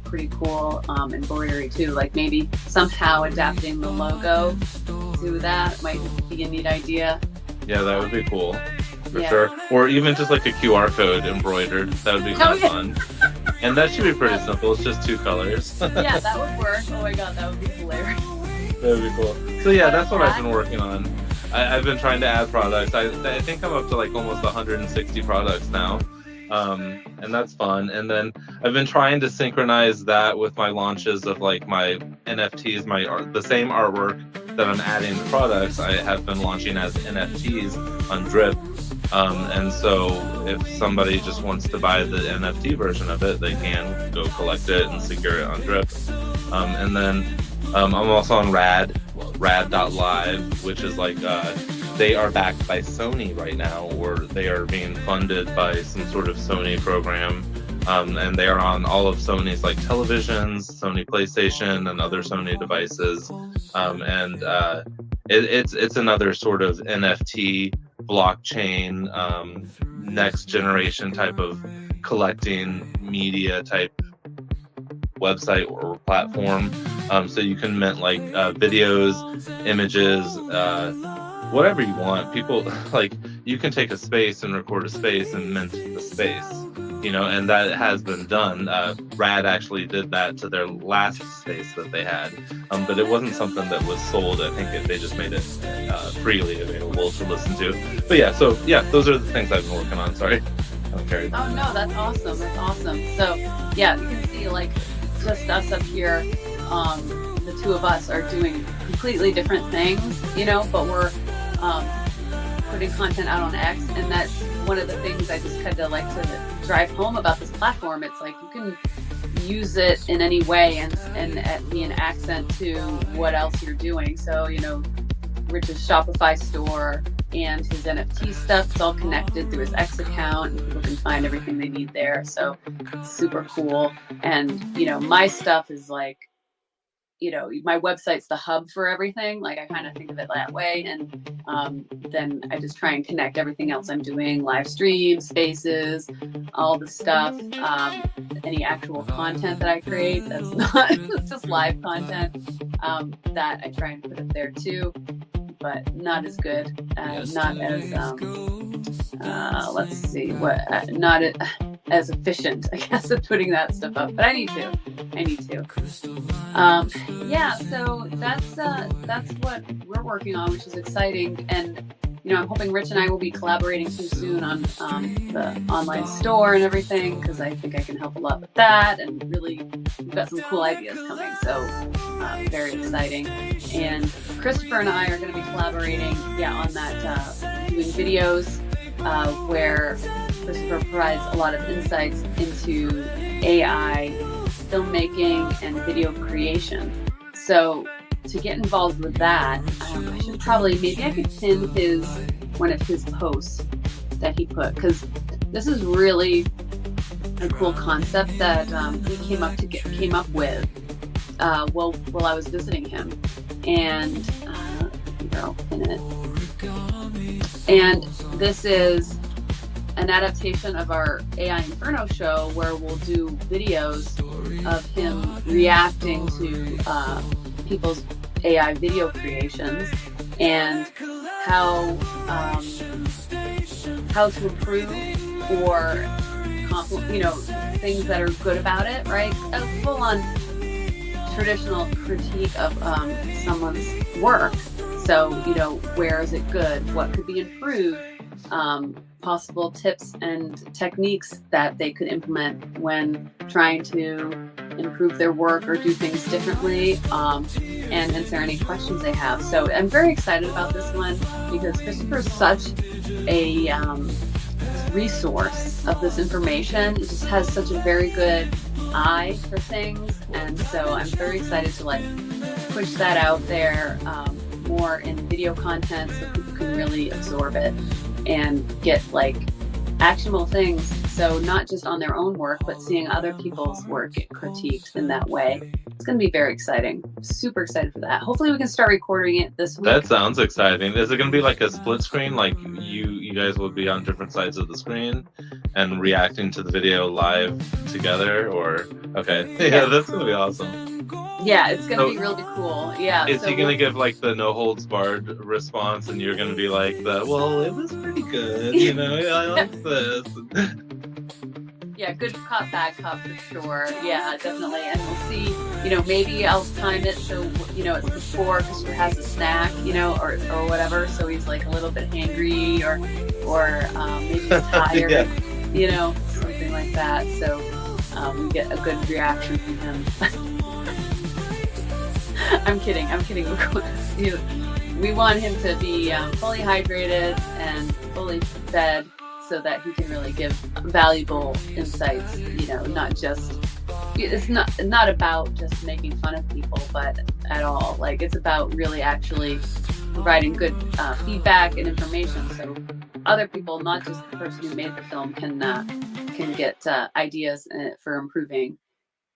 pretty cool. Embroidery too, like maybe somehow adapting the logo to that might be a neat idea. Yeah, that would be cool for Yeah. sure. Or even just like a QR code embroidered. That would be kind of fun. And that should be pretty simple. It's just 2 colors. Yeah, that would work. Oh my god, that would be hilarious. That would be cool. So yeah, that's what I've been working on. I've been trying to add products. I think I'm up to like almost 160 products now. And that's fun. And then I've been trying to synchronize that with my launches of like my NFTs, the same artwork that I'm adding to products. I have been launching as NFTs on Drip. And so if somebody just wants to buy the NFT version of it, they can go collect it and secure it on Drip. And then I'm also on rad.live, which is like they are backed by Sony right now, or they are being funded by some sort of Sony program. And they are on all of Sony's like televisions, Sony PlayStation, and other Sony devices. It's another sort of NFT blockchain, next generation type of collecting media type website or platform. So you can mint like videos, images, whatever you want. People like, you can take a space and record a space and mint the space, and that has been done. Rad actually did that to their last space that they had, but it wasn't something that was sold. I think they just made it freely available to listen to. But yeah, so yeah, those are the things I've been working on. Sorry. Okay. Oh no, that's awesome. That's awesome. So yeah, you can see like just us up here, the 2 of us are doing completely different things, but we're putting content out on X, and that's one of the things I just kind of like to drive home about this platform. It's like you can use it in any way and be an accent to what else you're doing. So, Rich's Shopify store and his NFT stuff, it's all connected through his X account, and people can find everything they need there. So it's super cool. And, my stuff is like, my website's the hub for everything. Like I kind of think of it that way. And then I just try and connect everything else I'm doing, live streams, spaces, all the stuff, any actual content that I create that's not just live content, that I try and put it there too, but not as good, not as, let's see, not as efficient, I guess, at putting that stuff up, but I need to. Yeah, so that's what we're working on, which is exciting. And I'm hoping Rich and I will be collaborating too soon on the online store and everything, because I think I can help a lot with that. And really, we've got some cool ideas coming, so very exciting. And Christopher and I are going to be collaborating, on that, doing videos where Christopher provides a lot of insights into AI filmmaking and video creation. So to get involved with that, I should probably, maybe I could pin one of his posts that he put, because this is really a cool concept that he came up with while I was visiting him, and I'll pin it. And this is an adaptation of our AI Inferno show, where we'll do videos of him reacting to people's AI video creations and how to improve or things that are good about it, right? A full-on traditional critique of someone's work. So, where is it good? What could be improved? Possible tips and techniques that they could implement when trying to improve their work or do things differently, and answer any questions they have. So I'm very excited about this one, because Christopher's such a resource of this information. It just has such a very good eye for things, and so I'm very excited to push that out there more in video content, so people can really absorb it and get actionable things So not just on their own work, but seeing other people's work get critiqued in that way. It's going to be very exciting. Super excited for that. Hopefully we can start recording it this week. That sounds exciting. Is it going to be like a split screen? Like you guys will be on different sides of the screen and reacting to the video live together? Or okay, yeah, that's going to be awesome. Yeah, it's going to be really cool. Yeah. Is he going to give like the no holds barred response, and you're going to be like well, it was pretty good, you know? Yeah, I like this. Yeah, good cop, bad cop for sure. Yeah, definitely. And we'll see, maybe I'll time it so, it's before Christopher has a snack, or whatever. So he's like a little bit hangry or maybe he's tired, Yeah. Something like that. So we get a good reaction from him. I'm kidding, of course. We want him to be fully hydrated and fully fed, so that he can really give valuable insights, not just, it's not about just making fun of people, but at all. Like, it's about really actually providing good feedback and information, so other people, not just the person who made the film, can get ideas for improving.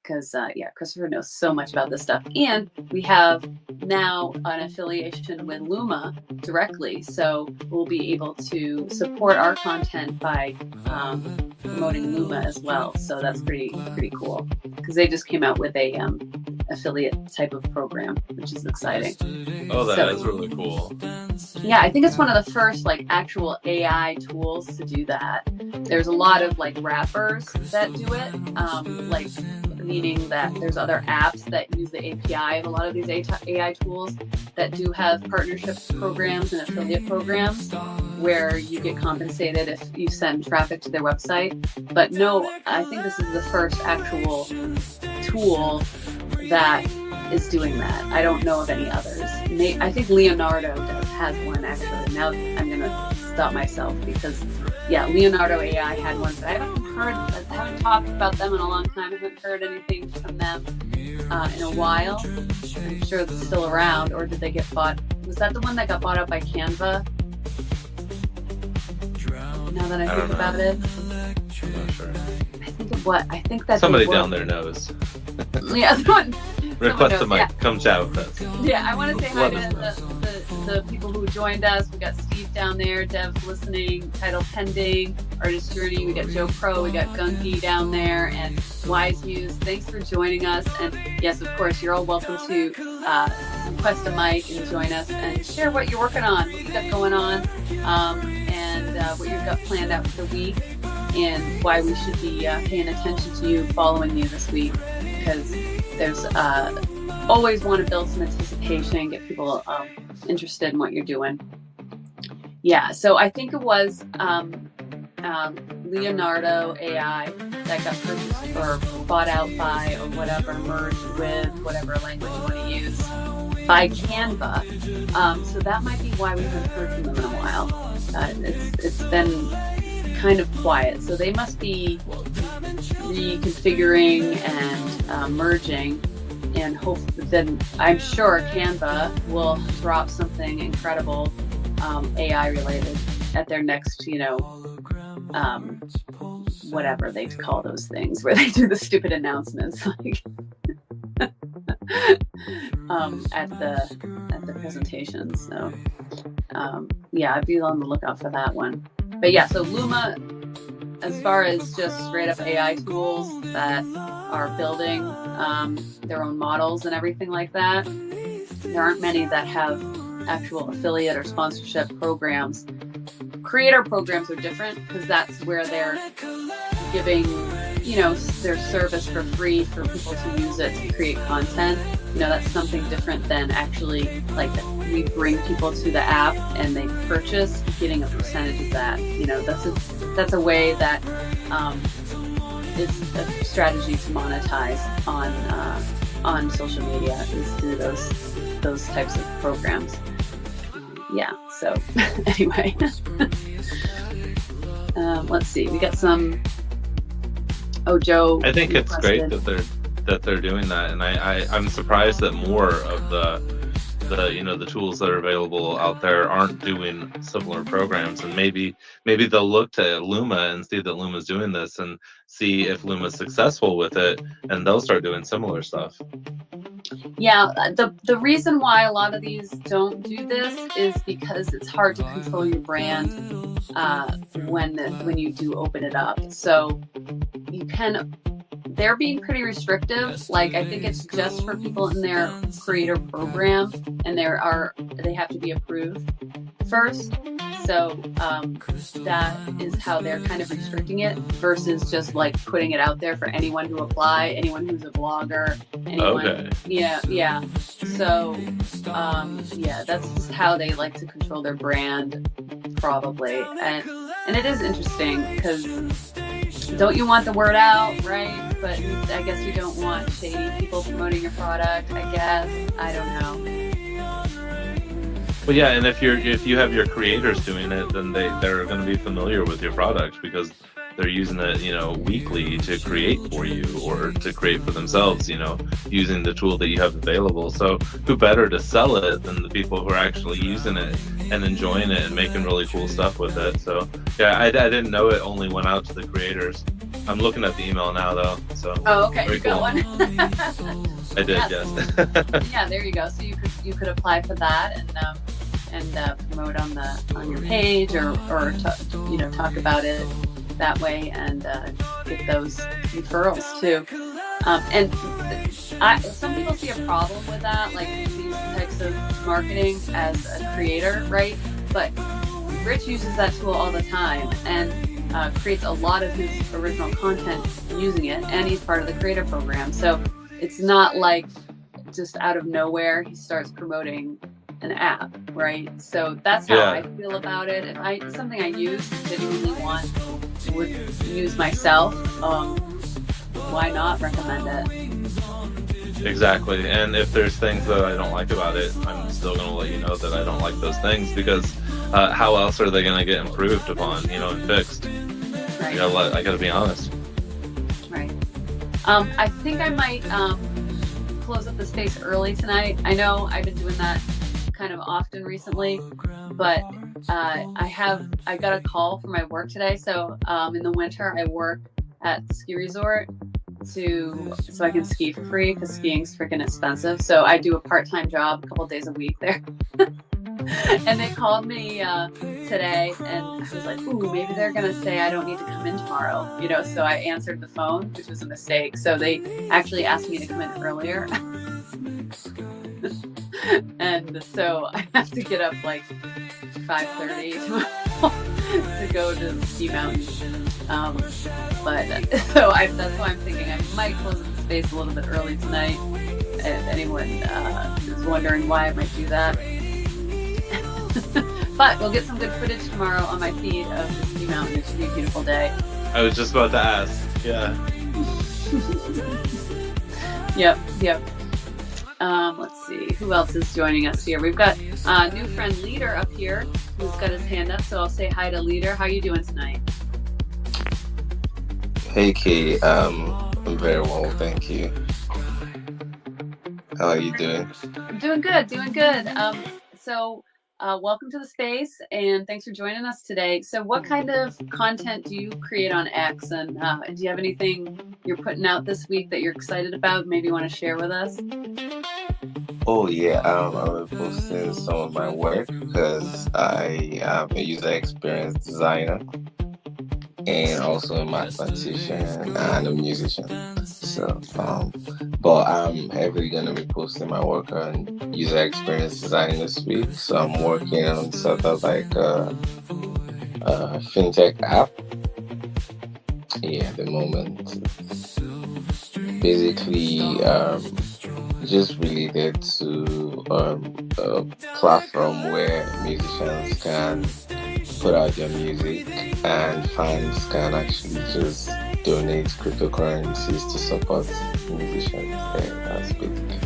Because Christopher knows so much about this stuff, and we have now an affiliation with Luma directly, so we'll be able to support our content by promoting Luma as well. So that's pretty cool, because they just came out with a affiliate type of program, which is exciting. Oh, that is really cool. Yeah, I think it's one of the first like actual AI tools to do that. There's a lot of like rappers that do it, meaning that there's other apps that use the API of a lot of these AI tools that do have partnership programs and affiliate programs where you get compensated if you send traffic to their website. But no, I think this is the first actual tool that is doing that. I don't know of any others. I think Leonardo has one actually. Now I'm going to stop myself because, Leonardo AI had one, but I haven't talked about them in a long time. I haven't heard anything from them in a while. I'm sure it's still around, or did they get bought? Was that the one that got bought out by Canva? Now that I think about it. I'm not sure. I think that somebody down there knows. Yeah, Request a mic. Come chat with us. Yeah, I want to say hi to the people who joined us. We got Steve down there, Dev's listening, Title Pending, Artist Journey. We got Joe Pro, we got Gunky down there, and Wise Muse. Thanks for joining us. And yes, of course, you're all welcome to request a mic and join us and share what you're working on, what you got going on, and what you've got planned out for the week, and why we should be paying attention to you, following you this week, because there's always want to build some anticipation, get people interested in what you're doing. Yeah, so I think it was Leonardo AI that got purchased or bought out by, or whatever, merged with, whatever language you want to use, by Canva. So that might be why we haven't heard from them in a while. It's been kind of quiet. So they must be reconfiguring and merging, and then I'm sure Canva will drop something incredible AI related at their next, whatever they call those things where they do the stupid announcements like at the presentations. So I'd be on the lookout for that one. But yeah, so Luma, as far as just straight up AI tools that are building their own models and everything like that, there aren't many that have actual affiliate or sponsorship programs. Creator programs are different because that's where they're giving, their service for free for people to use it to create content. That's something different than actually like we bring people to the app and they purchase, getting a percentage of that. That's a way that is a strategy to monetize on social media, is through those types of programs. So anyway, let's see. We got some. Oh, Joe. I think it's great that they're doing that, and I'm surprised that more of the the tools that are available out there aren't doing similar programs, and maybe they'll look to Luma and see that Luma's doing this and see if Luma's successful with it, and they'll start doing similar stuff. Yeah, the reason why a lot of these don't do this is because it's hard to control your brand when you do open it up. So they're being pretty restrictive. Like, I think it's just for people in their creator program, and they have to be approved first. So that is how they're kind of restricting it, versus just like putting it out there for anyone to apply, anyone who's a blogger, anyone. Okay. Yeah. So that's just how they like to control their brand, probably. And it is interesting because don't you want the word out, right? But I guess you don't want shady people promoting your product, I guess. I don't know. Well, yeah, and if you have your creators doing it, then they're going to be familiar with your product because they're using it, weekly to create for you or to create for themselves, using the tool that you have available. So who better to sell it than the people who are actually using it and enjoying it and making really cool stuff with it. So yeah, I didn't know it only went out to the creators. I'm looking at the email now though. So okay, very you got cool. one. I did, yes. Yeah, there you go. So you could apply for that and promote on your page or talk about it that way and get those referrals too. And some people see a problem with that, like these types of marketing as a creator, right? But Rich uses that tool all the time and creates a lot of his original content using it, and he's part of the creator program. So it's not like just out of nowhere he starts promoting an app, right? So that's how I feel about it. If it's something I genuinely would use myself, why not recommend it? Exactly. And if there's things that I don't like about it, I'm still going to let you know that I don't like those things, because how else are they going to get improved upon, and fixed? Right. I got to be honest. Right. I think I might close up the space early tonight. I know I've been doing that kind of often recently, but I got a call from my work today. So in the winter I work at the ski resort so I can ski for free, because skiing's freaking expensive. So I do a part-time job a couple days a week there. And they called me today, and I was like, ooh, maybe they're gonna say I don't need to come in tomorrow, so I answered the phone, which was a mistake. So they actually asked me to come in earlier. And so I have to get up like 5:30 tomorrow to go to the ski mountain. That's why I'm thinking I might close the space a little bit early tonight. If anyone is wondering why I might do that. But we'll get some good footage tomorrow on my feed of the ski mountain. It should be a beautiful day. I was just about to ask. Yeah. Yep. Let's see who else is joining us here. We've got new friend Leader up here who's got his hand up, so I'll say hi to Leader. How are you doing tonight? Hey Kate, I'm very well, thank you. How are you doing? I'm doing good. So welcome to the space, and thanks for joining us today. So what kind of content do you create on X, and do you have anything you're putting out this week that you're excited about, maybe you want to share with us? Oh yeah, I'm posting some of my work because I am a user experience designer and also a mathematician and a musician. So, but I'm heavily gonna be posting my work on user experience design this week. So I'm working on sort of like a fintech app. Yeah, at the moment, basically, just related to a platform where musicians can put out their music and fans can actually just donate cryptocurrencies to support musicians. That's basically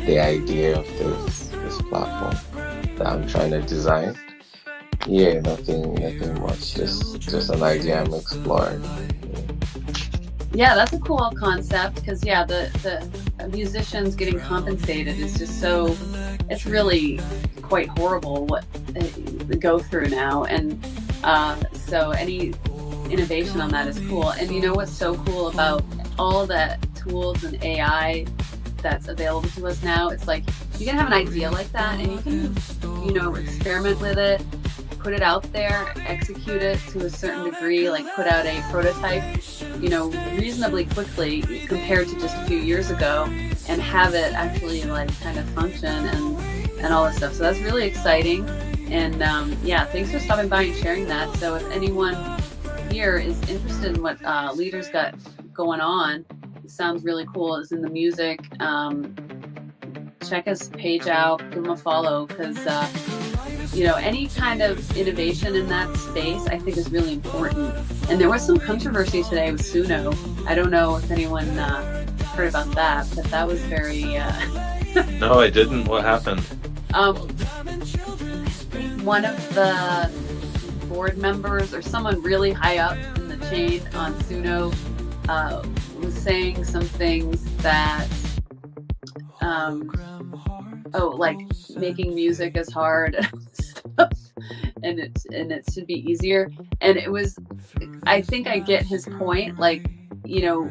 the idea of this platform that I'm trying to design. Yeah, nothing much. Just an idea I'm exploring. Yeah, that's a cool concept, because the musicians getting compensated is just so, it's really quite horrible what they go through now. And so any innovation on that is cool. And you know what's so cool about all the tools and AI that's available to us now? It's like you can have an idea like that and you can, you know, experiment with it, put it out there, execute it to a certain degree, like put out a prototype, you know, reasonably quickly compared to just a few years ago, and have it actually like kind of function and all this stuff. So that's really exciting. And yeah, thanks for stopping by and sharing that. So if anyone here is interested in what Leader's got going on, it sounds really cool. It's in the music. Check his page out, give him a follow, because you know, any kind of innovation in that space I think is really important. And there was some controversy today with Suno. I don't know if anyone heard about that, but that was very No, I didn't. What happened? One of the board members or someone really high up in the chain on Suno was saying some things that like making music is hard and stuff, and it should be easier. And it was, I think I get his point. Like, you know,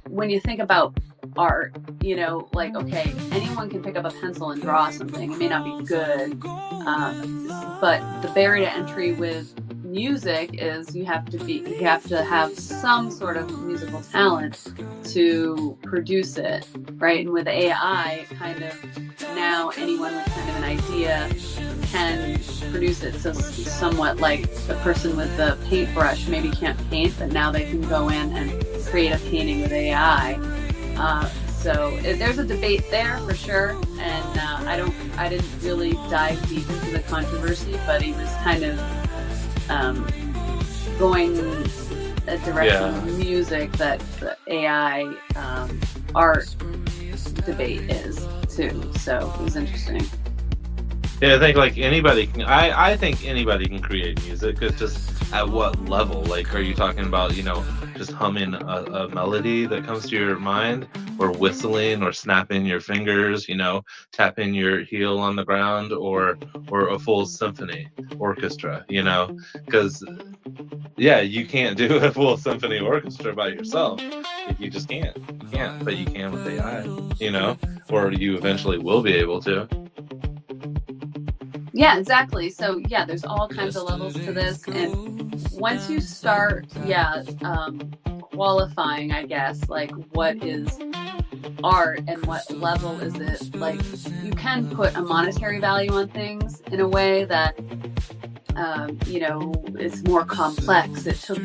when you think about art, you know, like, okay, anyone can pick up a pencil and draw something. It may not be good, but the barrier to entry with music is you have to have some sort of musical talent to produce it, right? And with AI, kind of now anyone with kind of an idea can produce it. So somewhat like the person with the paintbrush maybe can't paint, but now they can go in and create a painting with AI. So there's a debate there for sure, and I didn't really dive deep into the controversy, but he was kind of going a direction of music that the AI art debate is too. So it was interesting. Yeah, I think like anybody can. I think anybody can create music. It's just at what level. Like, are you talking about, you know, just humming a melody that comes to your mind, or whistling, or snapping your fingers, you know, tapping your heel on the ground, or a full symphony orchestra, you know? Because yeah, you can't do a full symphony orchestra by yourself. You just can't. You can't, but you can with AI, you know, or you eventually will be able to. Yeah, exactly. So yeah, there's all kinds of levels to this, and once you start, qualifying, I guess, like what is art and what level is it, like you can put a monetary value on things in a way that you know, it's more complex. It took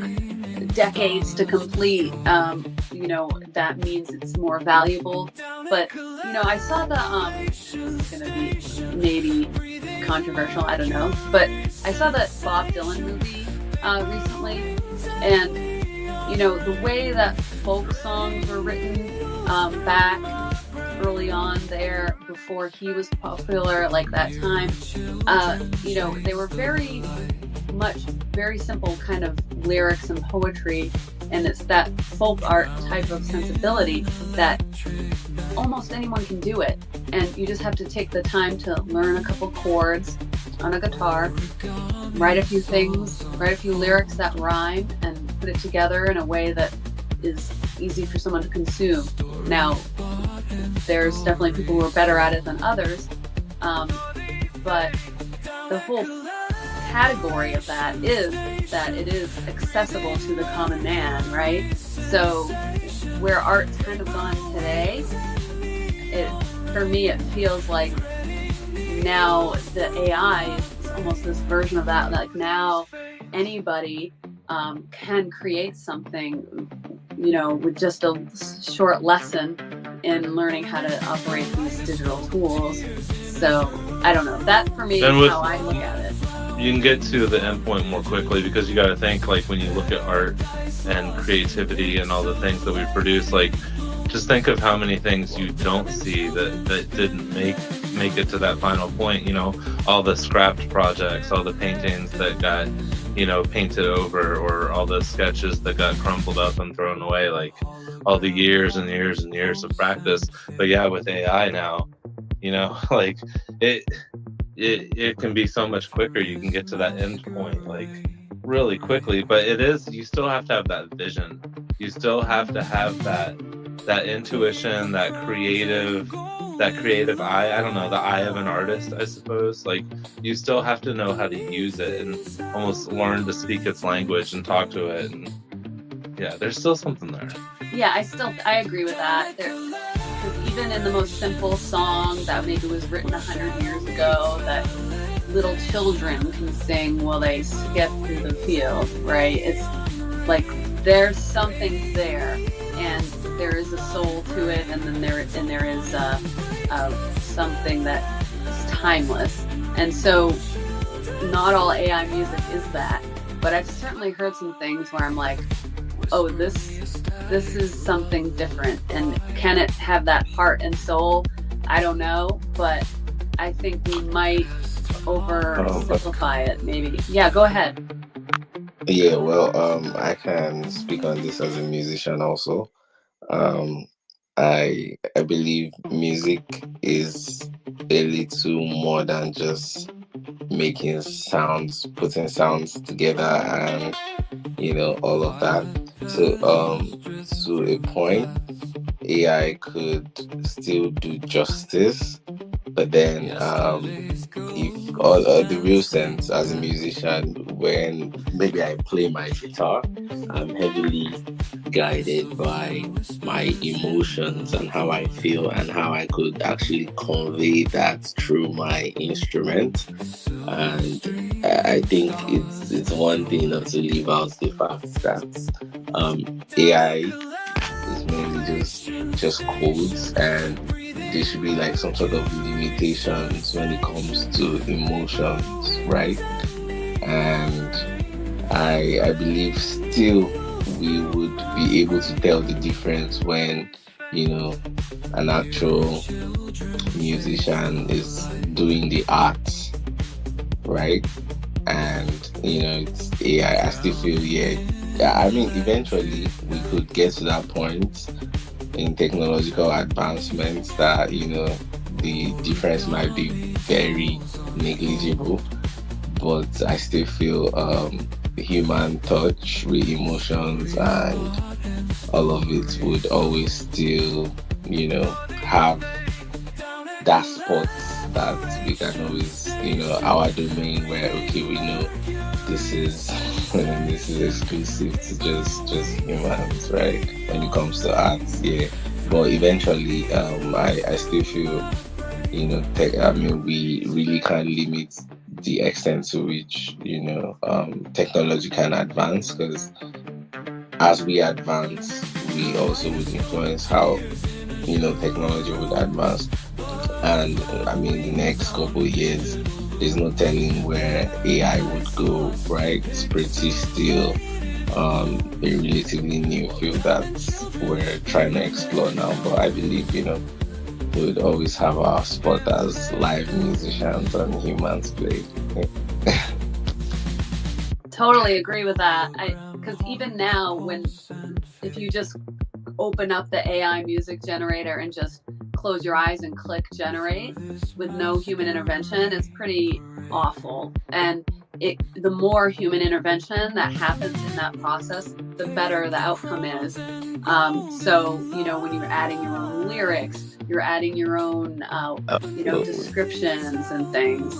decades to complete. You know, that means it's more valuable. But you know, I saw the this is gonna be maybe controversial, I don't know, but I saw the Bob Dylan movie recently, and you know, the way that folk songs were written back early on there, before he was popular, like that time, you know, they were very simple kind of lyrics and poetry, and it's that folk art type of sensibility that almost anyone can do it, and you just have to take the time to learn a couple chords on a guitar, write a few things, write a few lyrics that rhyme, and put it together in a way that is easy for someone to consume. Now, there's definitely people who are better at it than others, but the whole category of that is that it is accessible to the common man, right? So where art's kind of gone today, for me it feels like now the AI is almost this version of that, like now anybody can create something, you know, with just a short lesson in learning how to operate these digital tools. So I don't know, that for me is how I look at it. You can get to the end point more quickly, because you got to think, like, when you look at art and creativity and all the things that we produce, like, just think of how many things you don't see that didn't make it to that final point. You know, all the scrapped projects, all the paintings that got painted over, or all the sketches that got crumpled up and thrown away, like all the years and years and years of practice. But yeah, with AI now, like it can be so much quicker. You can get to that end point like really quickly, but you still have to have that vision. You still have to have that intuition, that creative eye. I don't know, the eye of an artist, I suppose. Like, you still have to know how to use it and almost learn to speak its language and talk to it. And yeah, there's still something there. Yeah, I agree with that. Because even in the most simple song that maybe was written 100 years ago, that little children can sing while they skip through the field, right? It's like there's something there, and there is a soul to it, and then there is something that is timeless. And so, not all AI music is that, but I've certainly heard some things where I'm like, oh, this is something different, and can it have that heart and soul? I don't know, but I think we might oversimplify it, maybe. Yeah, go ahead. Yeah, well, I can speak on this as a musician also. I believe music is a little more than just making sounds, putting sounds together, and all of that. So to a point, AI could still do justice, but then if the real sense as a musician, when maybe I play my guitar, I'm heavily guided by my emotions and how I feel and how I could actually convey that through my instrument. And I think it's one thing not to leave out the fact that AI is mainly just codes, and there should be like some sort of limitations when it comes to emotions, right? And I believe still we would be able to tell the difference when an actual musician is doing the art, right? And it's AI. I still feel I mean, eventually we could get to that point in technological advancements that the difference might be very negligible, but I still feel human touch with emotions and all of it would always still have that spot that we can always our domain where we know this is exclusive to just humans, right? When it comes to art, yeah. But eventually, I still feel, we really can't limit the extent to which, technology can advance, because as we advance, we also would influence how, technology would advance. And the next couple of years, there's no telling where AI would go, right? It's pretty still a relatively new field that we're trying to explore now. But I believe, we would always have our spot as live musicians and humans play. Totally agree with that. Because even now, if you just open up the AI music generator and just close your eyes and click generate with no human intervention, it's pretty awful. And the more human intervention that happens in that process, the better the outcome is. So when you're adding your own lyrics, you're adding your own descriptions and things.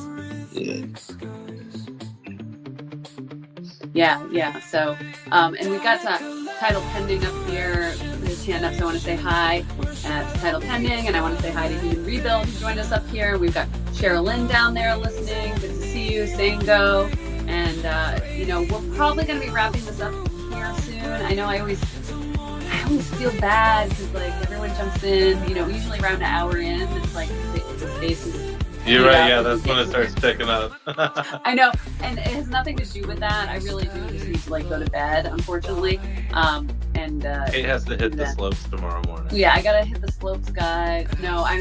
Yeah. So and we got Title Pending up here. His hand up, so I want to say hi to Title Pending, and I want to say hi to Human Rebuild, who joined us up here. We've got Cheryl Lynn down there listening. Good to see you, Sango. And we're probably going to be wrapping this up here soon. I know I always feel bad because like everyone jumps in. Usually around an hour in, it's like the space is. You're right. Yeah, that's when it starts picking up. I know, and it has nothing to do with that. I really do just need to go to bed, unfortunately. Kate has to hit the slopes tomorrow morning. Yeah, I gotta hit the slopes, guys. No, I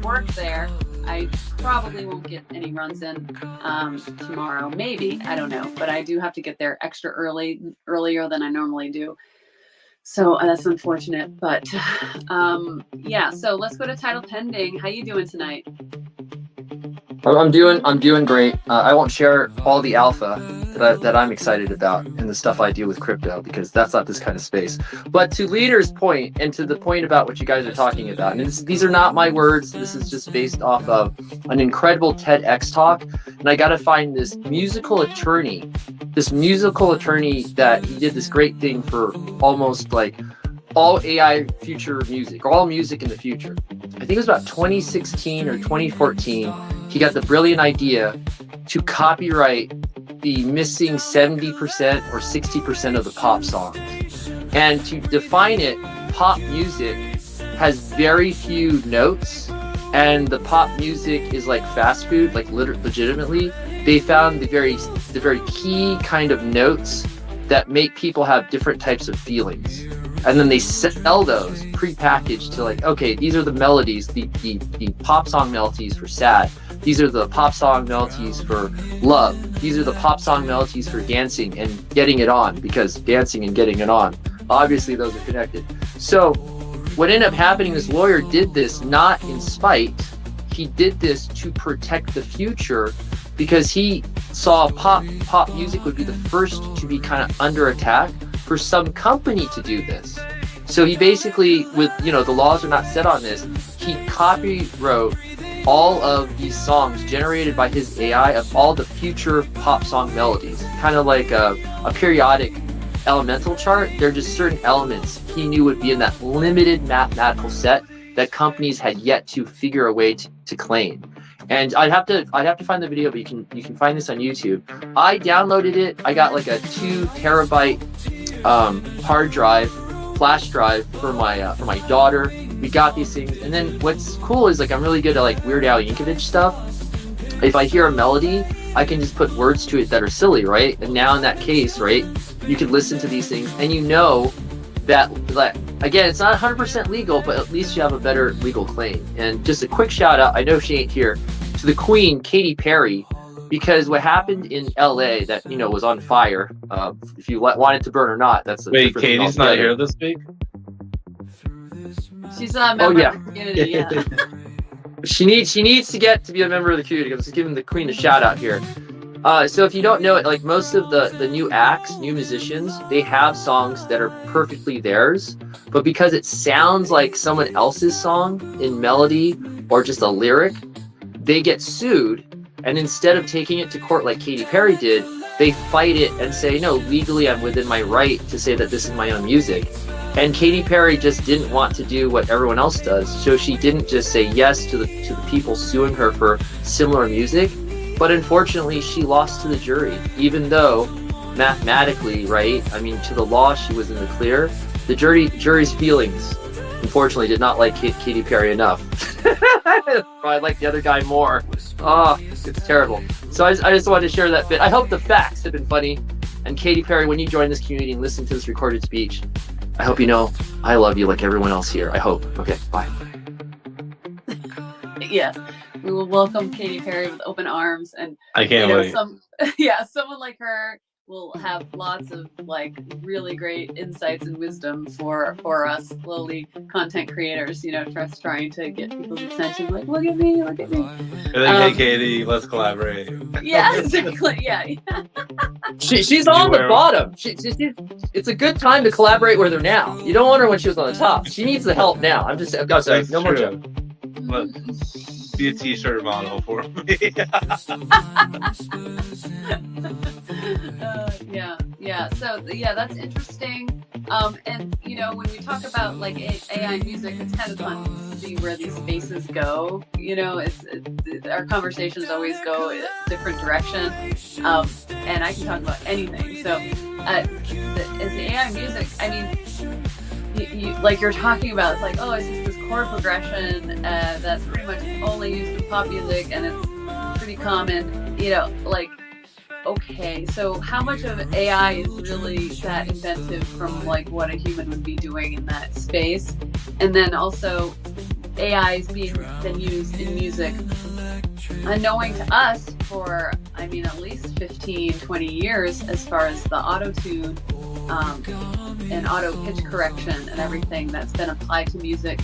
work there. I probably won't get any runs in tomorrow. Maybe, I don't know, but I do have to get there extra earlier than I normally do. So that's unfortunate, but yeah. So let's go to title pending. How you doing tonight? I'm doing great. I won't share all the alpha that I'm excited about and the stuff I do with crypto, because that's not this kind of space. But to Leader's point, and to the point about what you guys are talking about, and these are not my words. This is just based off of an incredible TEDx talk. And I got to find this musical attorney that he did this great thing for almost like all AI future music, or all music in the future. I think it was about 2016 or 2014. He got the brilliant idea to copyright the missing 70% or 60% of the pop songs. And to define it, pop music has very few notes, and the pop music is like fast food, like legitimately. They found the very key kind of notes that make people have different types of feelings. And then they sell those pre-packaged to like, okay, these are the melodies, the pop song melodies for sad. These are the pop song melodies for love. These are the pop song melodies for dancing and getting it on, because dancing and getting it on, obviously those are connected. So what ended up happening, this lawyer did this not in spite. He did this to protect the future, because he saw pop music would be the first to be kind of under attack for some company to do this. So he basically, with, the laws are not set on this, he copywrote all of these songs generated by his AI of all the future pop song melodies, kind of like a periodic elemental chart. They're just certain elements he knew would be in that limited mathematical set that companies had yet to figure a way to claim. And I'd have to find the video, but you can find this on YouTube. I downloaded it. I got like a 2 terabyte hard drive, flash drive for my daughter. We got these things, and then what's cool is like I'm really good at like Weird Al Yankovic stuff. If I hear a melody, I can just put words to it that are silly, right? And now in that case, right, you can listen to these things, and you know that again, it's not 100% legal, but at least you have a better legal claim. And just a quick shout out, I know she ain't here, to the Queen, Katy Perry, because what happened in LA that was on fire. If you want it to burn or not, that's a wait. Katie's not here this week. She's not a member of the community. Yeah. She needs to get to be a member of the community. I'm just giving the Queen a shout out here. So if you don't know it, like most of the new acts, new musicians, they have songs that are perfectly theirs, but because it sounds like someone else's song in melody or just a lyric, they get sued. And instead of taking it to court like Katy Perry did, they fight it and say, no, legally I'm within my right to say that this is my own music. And Katy Perry just didn't want to do what everyone else does, so she didn't just say yes to the people suing her for similar music. But unfortunately, she lost to the jury, even though mathematically, right? I mean, to the law, she was in the clear. The jury's feelings, unfortunately, did not like Katy Perry enough. Probably like the other guy more. Oh, it's terrible. So I just wanted to share that bit. I hope the facts have been funny. And Katy Perry, when you join this community and listen to this recorded speech, I hope you know I love you like everyone else here. I hope. Okay, bye. Yes, we will welcome Katy Perry with open arms, and I can't wait. Someone like her will have lots of like really great insights and wisdom for us lowly content creators. Just trying to get people's attention. Like, look at me. Like, hey, Katie, let's collaborate. Yeah, exactly. Yeah. She's on the bottom. It's a good time to collaborate with her now. You don't want her when she was on the top. She needs the help now. I'm sorry. No more joke. Be a t-shirt model for me. So that's interesting. And when we talk about like AI music, it's kind of fun to see where these spaces go. Our conversations always go a different direction. And I can talk about anything. So as the AI music, I mean, you like you're talking about, it's like, oh, it's just this chord progression that's pretty much only used in pop music, and it's pretty common, like, okay, so how much of AI is really that inventive from like what a human would be doing in that space? And then also AI is being then used in music unknowing to us for, I mean, at least 15, 20 years as far as the auto-tune and auto pitch correction and everything that's been applied to music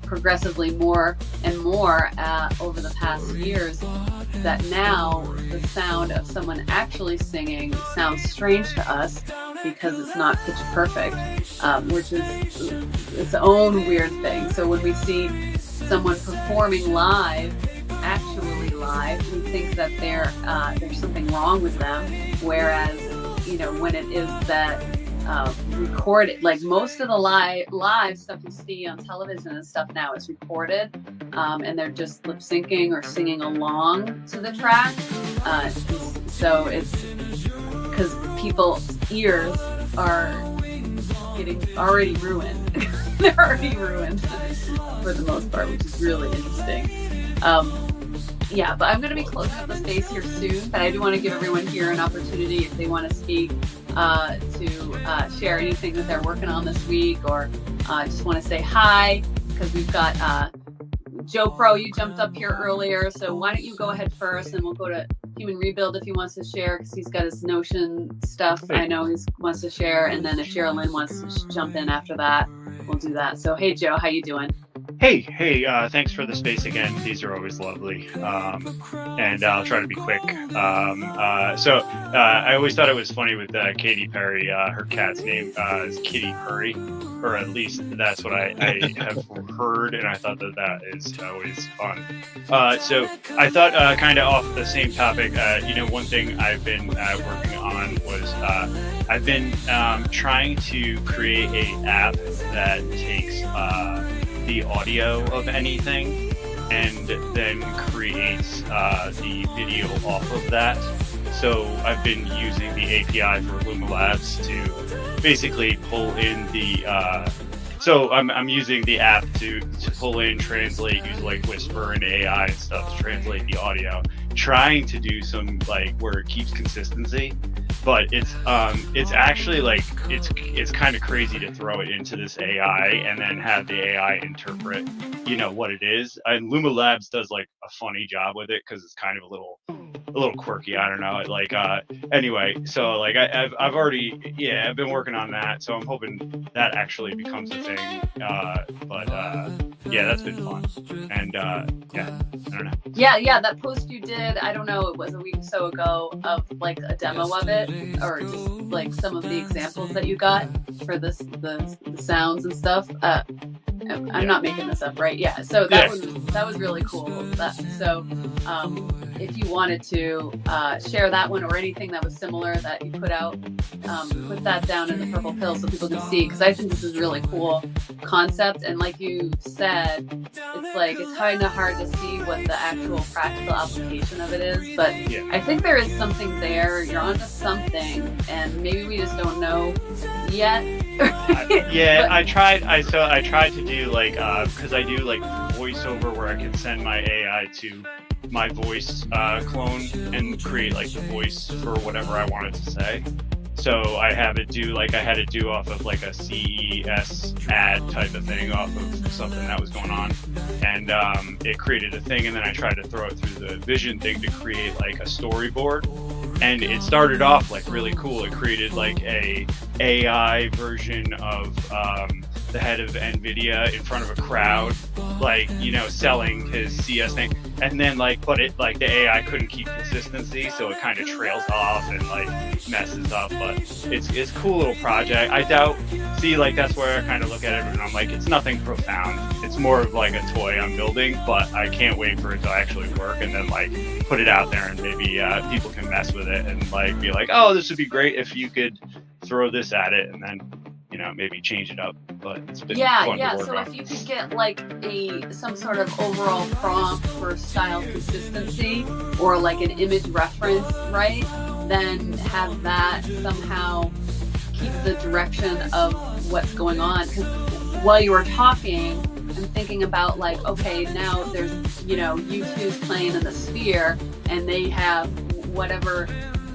progressively more and more over the past years, that now the sound of someone actually singing sounds strange to us because it's not pitch perfect, which is its own weird thing. So when we see someone performing live, actually live, we think that there's something wrong with them, whereas, you know, when it is that recorded, like most of the live stuff you see on television and stuff now is recorded, and they're just lip syncing or singing along to the track. So it's because people's ears are getting already ruined. They're already ruined for the most part, which is really interesting. Yeah, but I'm going to be closing up the space here soon, but I do want to give everyone here an opportunity if they want to speak to share anything that they're working on this week, or just want to say hi, because we've got Joe Pro, you jumped up here earlier, so why don't you go ahead first, and we'll go to Human Rebuild if he wants to share, because he's got his Notion stuff I know he wants to share, and then if Sherilyn wants to jump in after that, we'll do that. So hey Joe, how you doing? Hey, thanks for the space again. These are always lovely. And I'll try to be quick. I always thought it was funny with Katy Perry. Her cat's name is Kitty Purry, or at least that's what I have heard, and I thought that is always fun. So I thought kind of off the same topic, one thing I've been working on was I've been trying to create an app that takes the audio of anything and then creates the video off of that. So I've been using the API for Luma Labs to basically pull in the so I'm using the app to pull in, translate, use like Whisper and AI and stuff to translate the audio, trying to do some like where it keeps consistency. But it's actually like it's kind of crazy to throw it into this AI and then have the AI interpret, what it is. And Luma Labs does like a funny job with it because it's kind of a little quirky. I don't know. Like anyway, so like I've already I've been working on that, so I'm hoping that actually becomes a thing. But that's been fun. And I don't know. Yeah, that post you did, I don't know, it was a week or so ago, of like a demo of it, or just like some of the examples that you got for the sounds and stuff. I'm not making this up, right? Yeah. So that was really cool. If you wanted to share that one or anything that was similar that you put out, put that down in the purple pill so people can see, because I think this is a really cool concept. And like you said, it's kind of hard to see what the actual practical application of it is. But I think there is something there. You're onto something, and maybe we just don't know yet. I tried to do like because I do like voiceover where I can send my AI to my voice clone and create like the voice for whatever I wanted to say. So I had it do off of like a CES ad type of thing, off of something that was going on, and it created a thing, and then I tried to throw it through the vision thing to create like a storyboard, and it started off like really cool. It created like a AI version of the head of NVIDIA in front of a crowd, like, selling his CS thing. And then but the AI couldn't keep consistency, so it kind of trails off and like messes up. But it's a cool little project. I that's where I kind of look at it and I'm like, it's nothing profound. It's more of like a toy I'm building, but I can't wait for it to actually work and then like put it out there, and maybe people can mess with it and like be like, oh, this would be great if you could throw this at it, and then maybe change it up. But it's been fun to work so on. if you could get like some sort of overall prompt for style consistency or like an image reference, right, then have that somehow keep the direction of what's going on. Because while you were talking, I'm thinking about like, okay, now there's U2's playing in the Sphere, and they have whatever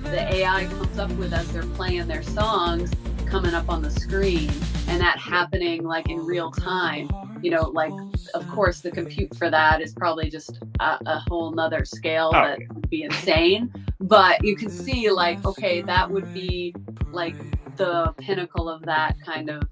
the AI comes up with as they're playing their songs coming up on the screen, and that happening like in real time. like, of course, the compute for that is probably just a whole nother scale Oh. that would be insane. But you can see, like, okay, that would be like the pinnacle of that kind of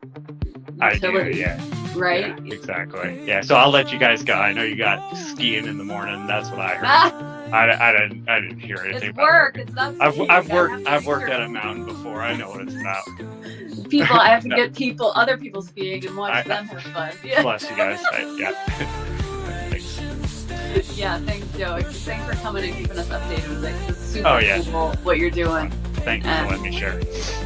utility, Yeah. right? Yeah, exactly. Yeah. So I'll let you guys go. I know you got skiing in the morning. That's what I heard. Ah, I didn't hear anything it's about work. work. It's not. I've skiing. I've I worked have to I've make worked sure at a mountain before. I know what it's about. people. I have to No. get other people skiing and watch them have fun. Yeah. Bless you guys. Yeah. Thanks. Yeah, thanks, Joe. Thanks for coming and keeping us updated with it. It's super Oh, yeah. cool what you're doing. Thank you for letting me share.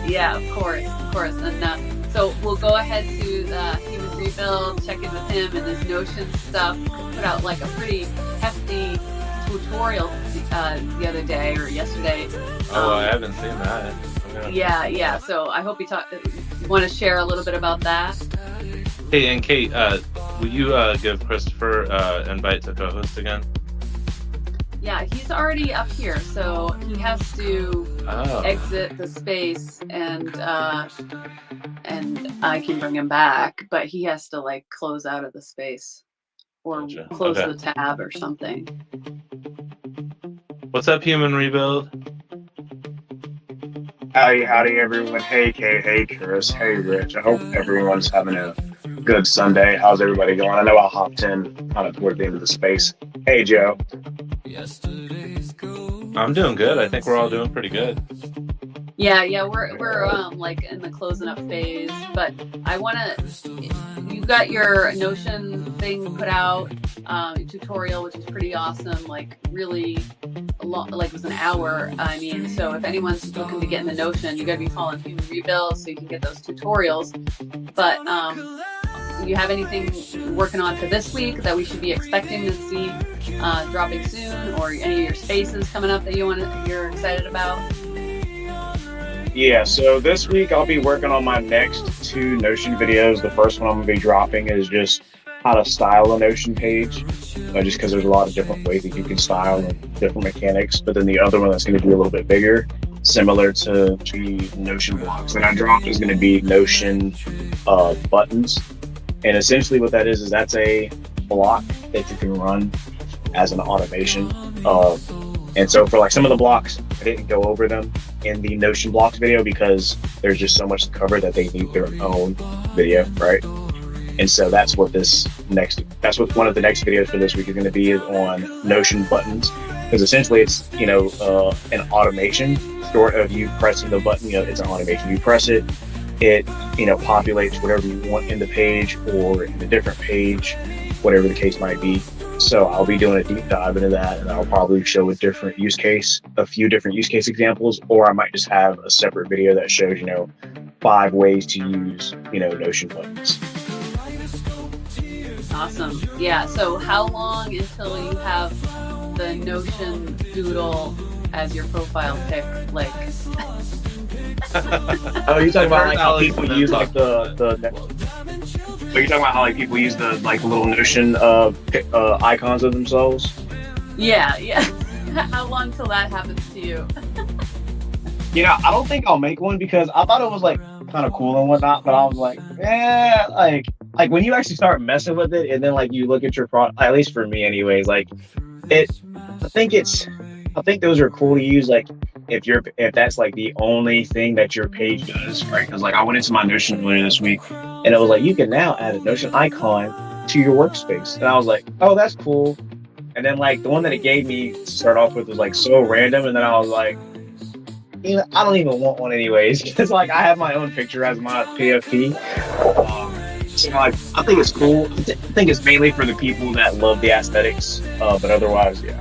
Yeah, of course. And so we'll go ahead to the Human Rebuild, check in with him and his Notion stuff. Put out like a pretty hefty tutorial the other day or yesterday. Oh, I haven't seen that. Okay. Yeah. So I hope you want to share a little bit about that. Hey, and Kate, will you give Christopher invite to co-host again? Yeah, he's already up here, so he has to Oh. exit the space and I can bring him back, but he has to like close out of the space or Gotcha. close Okay. the tab or something. What's up, Human Rebuild? Howdy, everyone. Hey, Kate. Hey, Chris. Hey, Rich. I hope everyone's having a good Sunday. How's everybody going? I know I hopped in kind of toward the end of the space. Hey, Joe. I'm doing good. I think we're all doing pretty good. Yeah, we're like in the closing up phase, but you got your Notion thing put out, tutorial, which is pretty awesome, like really long, like it was an hour. I mean, so if anyone's looking to get in the Notion, you gotta be following Human Rebuild so you can get those tutorials. But you have anything working on for this week that we should be expecting to see dropping soon, or any of your spaces coming up that you're excited about? Yeah, so this week I'll be working on my next 2 Notion videos. The first one I'm going to be dropping is just how to style a Notion page, just because there's a lot of different ways that you can style and different mechanics. But then the other one that's going to be a little bit bigger, similar to the Notion blocks that I dropped, is going to be Notion buttons. And essentially what that is that's a block that you can run as an automation. And so for like some of the blocks, I didn't go over them in the Notion blocks video because there's just so much to cover that they need their own video, right? And so that's what one of the next videos for this week is going to be, is on Notion buttons, because essentially it's an automation short of you pressing the button. It's an automation. You press it, it populates whatever you want in the page or in a different page, whatever the case might be. So I'll be doing a deep dive into that, and I'll probably show a few different use case examples, or I might just have a separate video that shows 5 ways to use Notion buttons. Awesome. Yeah. So how long until you have the Notion doodle as your profile pic? Like. Oh, you're talking about like how Alex people use like the Are you talking about how like people use the like little Notion icons of themselves? Yeah. How long till that happens to you? I don't think I'll make one because I thought it was like kind of cool and whatnot, but I was like, like when you actually start messing with it and then like you look at your product, at least for me anyways, like I think those are cool to use, like if that's like the only thing that your page does, right? Because like I went into my Notion earlier this week and it was like, you can now add a Notion icon to your workspace. And I was like, oh, that's cool. And then like the one that it gave me to start off with was like so random. And then I was like, I don't even want one anyways. Because like I have my own picture as my PFP. So like I think it's cool. I think it's mainly for the people that love the aesthetics. But otherwise, yeah.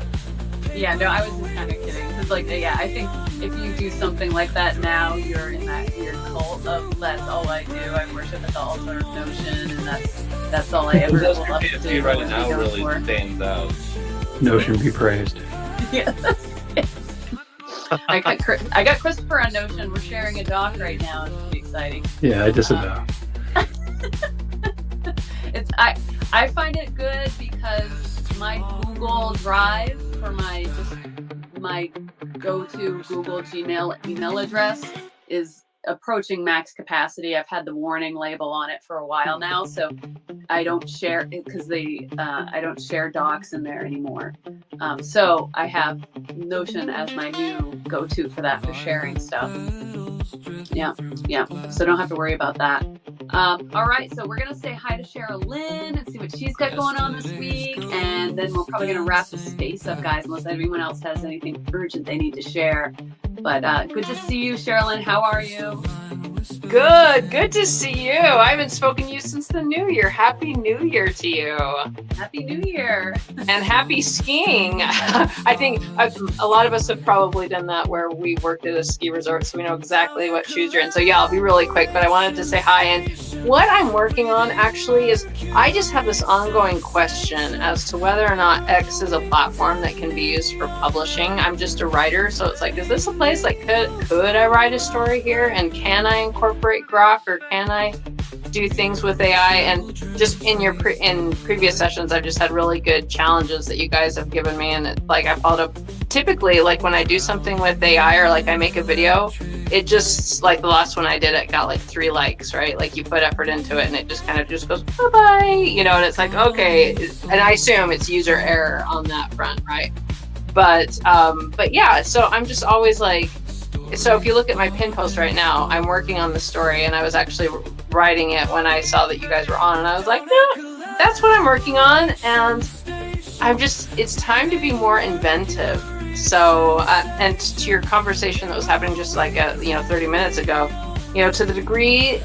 Yeah, no, I was just kind of kidding. Because, like, yeah, I think if you do something like that now, you're in that weird cult of that's all I do. I worship at the altar of Notion, and that's all I ever will up to. PFP right now really stands out. Notion be praised. Yes. I got Christopher on Notion. We're sharing a doc right now. It's pretty exciting. Yeah, I disavow. I find it good because my Google Drive for my go-to Google Gmail email address is approaching max capacity. I've had the warning label on it for a while now, so I don't share it because I don't share docs in there anymore. So I have Notion as my new go-to for that, for sharing stuff. Yeah. So don't have to worry about that. All right, so we're gonna say hi to Cheryl Lynn and see what she's got going on this week, and then we're probably gonna wrap the space up, guys, unless anyone else has anything urgent they need to share. But good to see you, Cheryl Lynn. How are you? Good to see you. I haven't spoken to you since the new year. Happy New Year to you. Happy New Year. And happy skiing. I think a lot of us have probably done that where we worked at a ski resort, so we know exactly what shoes you're in. So yeah, I'll be really quick, but I wanted to say hi. And what I'm working on actually is I just have this ongoing question as to whether or not X is a platform that can be used for publishing. I'm just a writer, so it's like, is this a place like could I write a story here, and can I incorporate Grok, or can I do things with AI? And just in your in previous sessions, I've just had really good challenges that you guys have given me, and like I followed up. Typically, like when I do something with AI or like I make a video, it just, like the last one I did, it got like 3 likes, right? Like you put effort into it and it just kind of just goes bye-bye, you know, and it's like, okay. And I assume it's user error on that front, right? But yeah, so I'm just always like, so if you look at my pin post right now, I'm working on the story, and I was actually writing it when I saw that you guys were on, and I was like, no, that's what I'm working on. And it's time to be more inventive. So, and to your conversation that was happening just like, 30 minutes ago, to the degree,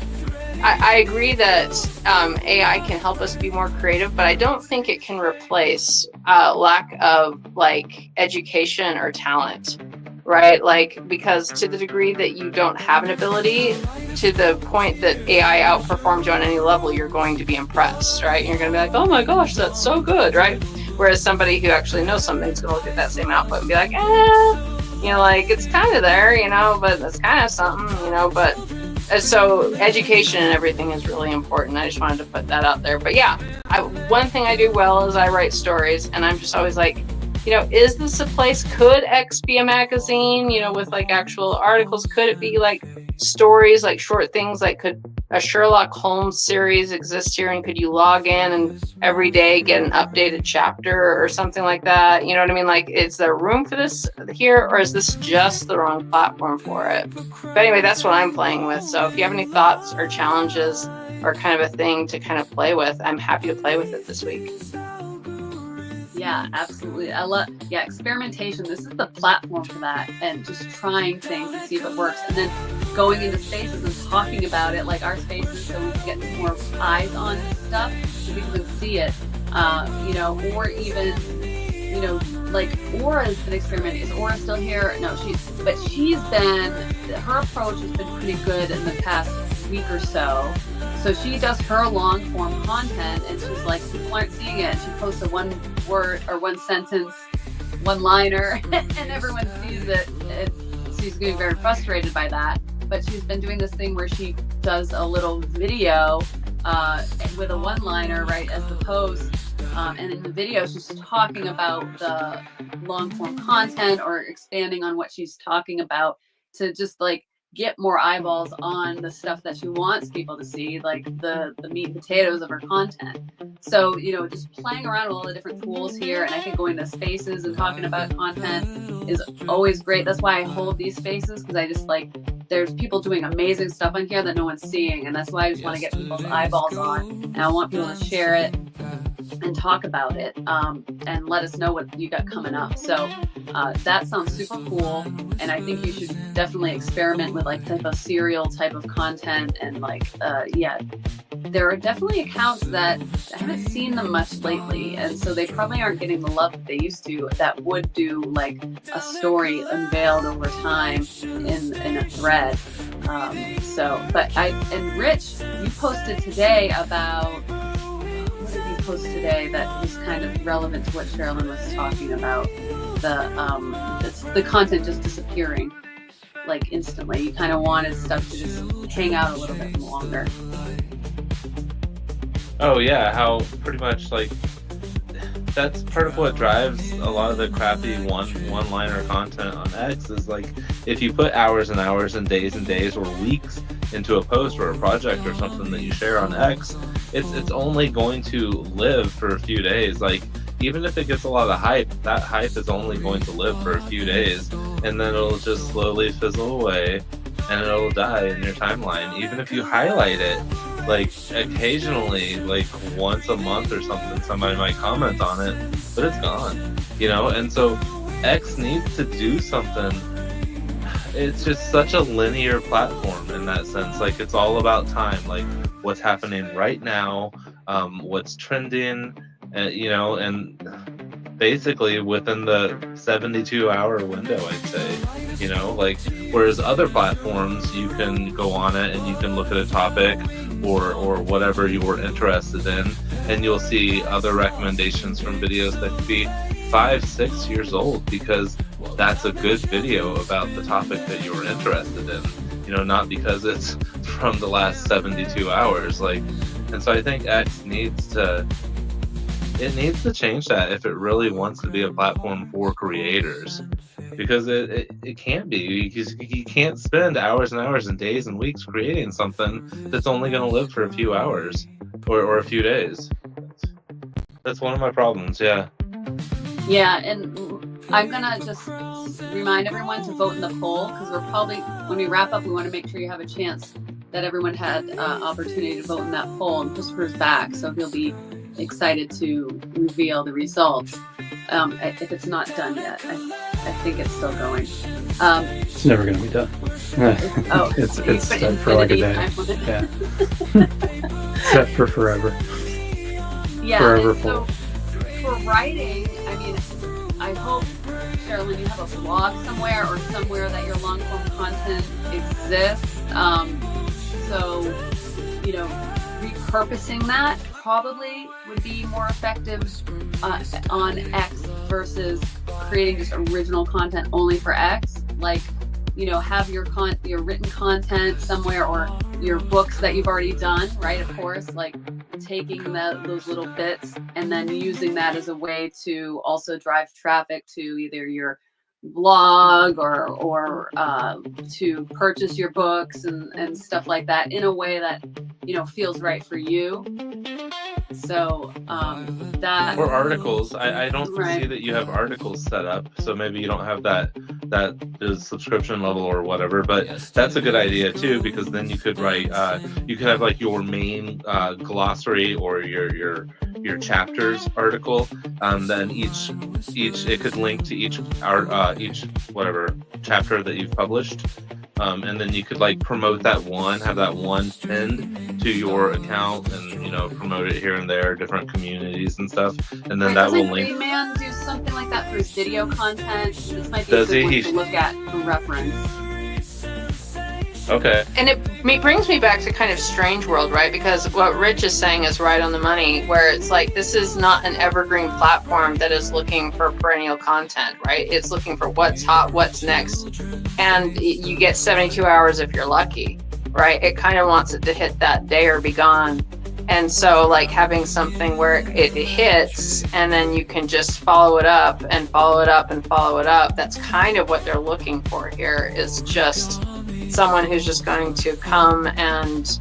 I agree that AI can help us be more creative, but I don't think it can replace lack of like education or talent, right? Like, because to the degree that you don't have an ability, to the point that AI outperforms you on any level, you're going to be impressed, right? You're going to be like, oh my gosh, that's so good, right? Whereas somebody who actually knows something is going to look at that same output and be like, like it's kind of there, but it's kind of something, but so education and everything is really important. I just wanted to put that out there. But yeah, one thing I do well is I write stories, and I'm just always like, is this a place? Could X be a magazine, with like actual articles? Could it be like stories, like short things? Like, could a Sherlock Holmes series exist here? And could you log in and every day get an updated chapter or something like that? You know what I mean? Like, is there room for this here, or is this just the wrong platform for it? But anyway, that's what I'm playing with. So if you have any thoughts or challenges or kind of a thing to kind of play with, I'm happy to play with it this week. Yeah, absolutely. I love, experimentation. This is the platform for that, and just trying things and see if it works, and then going into spaces and talking about it, like our spaces, so we can get more eyes on stuff, so people can see it, or even, like Aura's been experimenting. Is Aura still here? No, her approach has been pretty good in the past week or so. So she does her long form content, and she's like, people aren't seeing it. She posts a 1 word or 1 sentence, 1-liner, and everyone sees it. And she's getting very frustrated by that. But she's been doing this thing where she does a little video with a 1-liner, right, as the post. And in the video, she's talking about the long form content or expanding on what she's talking about to just like get more eyeballs on the stuff that she wants people to see, like the meat and potatoes of her content. So, just playing around with all the different tools here, and I think going to spaces and talking about content is always great. That's why I hold these spaces, because I just like, there's people doing amazing stuff on here that no one's seeing, and that's why I just want to get people's eyeballs on, and I want people to share it and talk about it, and let us know what you got coming up. So that sounds super cool, and I think you should definitely experiment with like type of serial type of content, and like there are definitely accounts that I haven't seen them much lately, and so they probably aren't getting the love that they used to, that would do like a story unveiled over time in a thread. And Rich, you posted today about, what did you post today that was kind of relevant to what Sherilyn was talking about? The content just disappearing like instantly. You kind of wanted stuff to just hang out a little bit longer. Oh yeah, how pretty much like that's part of what drives a lot of the crappy one-liner content on X is like if you put hours and hours and days or weeks into a post or a project or something that you share on X, it's only going to live for a few days. Like even if it gets a lot of hype, that hype is only going to live for a few days, and then it'll just slowly fizzle away and it'll die in your timeline. Even if you highlight it, like occasionally, like once a month or something, somebody might comment on it, but it's gone, you know? And so X needs to do something. It's just such a linear platform in that sense. Like it's all about time, like what's happening right now, what's trending, you know, and basically within the 72-hour window, I'd say, you know, like whereas other platforms, you can go on it and you can look at a topic or whatever you were interested in, and you'll see other recommendations from videos that could be 5-6 years old because that's a good video about the topic that you were interested in, you know, not because it's from the last 72 hours. Like, and so I think X needs to change that if it really wants to be a platform for creators, because it can't be, because you can't spend hours and hours and days and weeks creating something that's only going to live for a few hours or a few days. That's one of my problems. Yeah, and I'm gonna just remind everyone to vote in the poll, because we're probably, when we wrap up, we want to make sure you have a chance that everyone had opportunity to vote in that poll. And Christopher's back, so he'll be excited to reveal the results. If it's not done yet, I think it's still going. It's never going to be done. It's set for like a day. Yeah. Set for forever. Yeah. Forever So for writing, I mean, I hope, Sherilyn, you have a blog somewhere or somewhere that your long form content exists. So, you know, repurposing that probably would be more effective on X versus creating just original content only for X. Like, you know, have your written content somewhere, or your books that you've already done, right? Of course, like taking those little bits and then using that as a way to also drive traffic to either your blog or to purchase your books and stuff like that in a way that, you know, feels right for you. So that, or articles. I don't see that you have articles set up, so maybe you don't have that is subscription level or whatever, but that's a good idea too, because then you could write you could have like your main glossary or your chapters article, then each it could link to each whatever chapter that you've published, and then you could like promote that one, have that one pinned to your account, and you know, promote it here and there, different communities and stuff, and then that will link. Man do something like that for his video content. This might be a good one to look at for reference. Okay. And it brings me back to kind of Strange World, right? Because what Rich is saying is right on the money, where it's like, this is not an evergreen platform that is looking for perennial content, right? It's looking for what's hot, what's next. And you get 72 hours if you're lucky, right? It kind of wants it to hit that day or be gone. And so like having something where it hits and then you can just follow it up and follow it up and follow it up. That's kind of what they're looking for here, is just someone who's just going to come and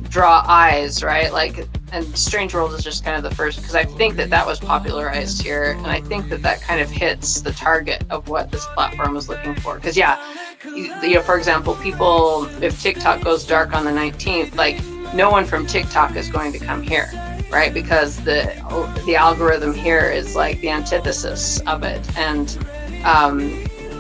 draw eyes, right? Like, and Strange World is just kind of the first, because I think that was popularized here, and I think that kind of hits the target of what this platform was looking for. Because you know, for example, people, if TikTok goes dark on the 19th, like no one from TikTok is going to come here, right? Because the algorithm here is like the antithesis of it, and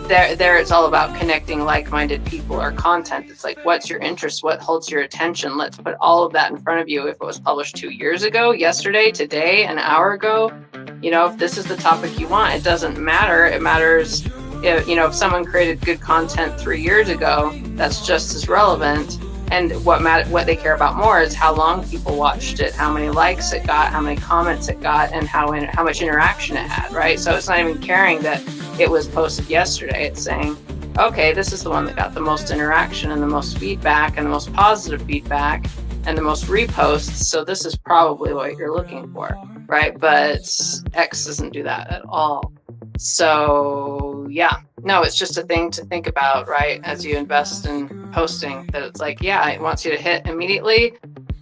there it's all about connecting like-minded people or content. It's like, what's your interest? What holds your attention? Let's put all of that in front of you. If it was published 2 years ago, yesterday, today, an hour ago, you know, if this is the topic you want, it doesn't matter. It matters if, you know, if someone created good content 3 years ago, that's just as relevant. And what they care about more is how long people watched it, how many likes it got, how many comments it got, and how much interaction it had, right? So it's not even caring that it was posted yesterday. It's saying, okay, this is the one that got the most interaction and the most feedback and the most positive feedback and the most reposts. So this is probably what you're looking for. right? But X doesn't do that at all. So yeah, no, it's just a thing to think about, right? As you invest in posting, that it's like, yeah, it wants you to hit immediately,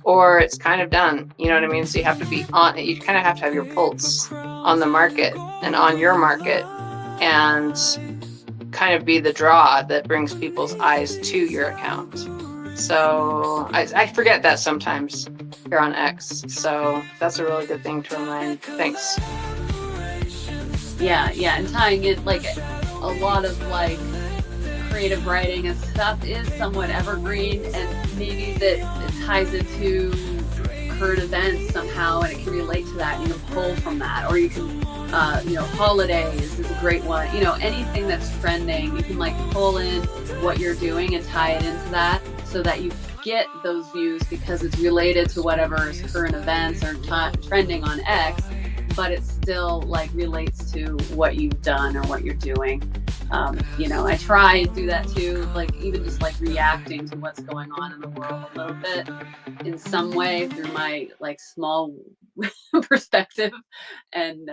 or it's kind of done. You know what I mean? So you have to be on it. You kind of have to have your pulse on the market and on your market, and kind of be the draw that brings people's eyes to your account. So I forget that sometimes here on X. So that's a really good thing to remind. Thanks. Yeah, and tying in like a lot of like creative writing and stuff is somewhat evergreen, and maybe that it ties into current events somehow, and it can relate to that. You can pull from that, or you can, holidays is a great one. Anything that's trending, you can like pull in what you're doing and tie it into that, so that you get those views because it's related to whatever is current events or trending on X. But it still like relates to what you've done or what you're doing. I try and do that too, like even just like reacting to what's going on in the world a little bit in some way through my like small perspective. And,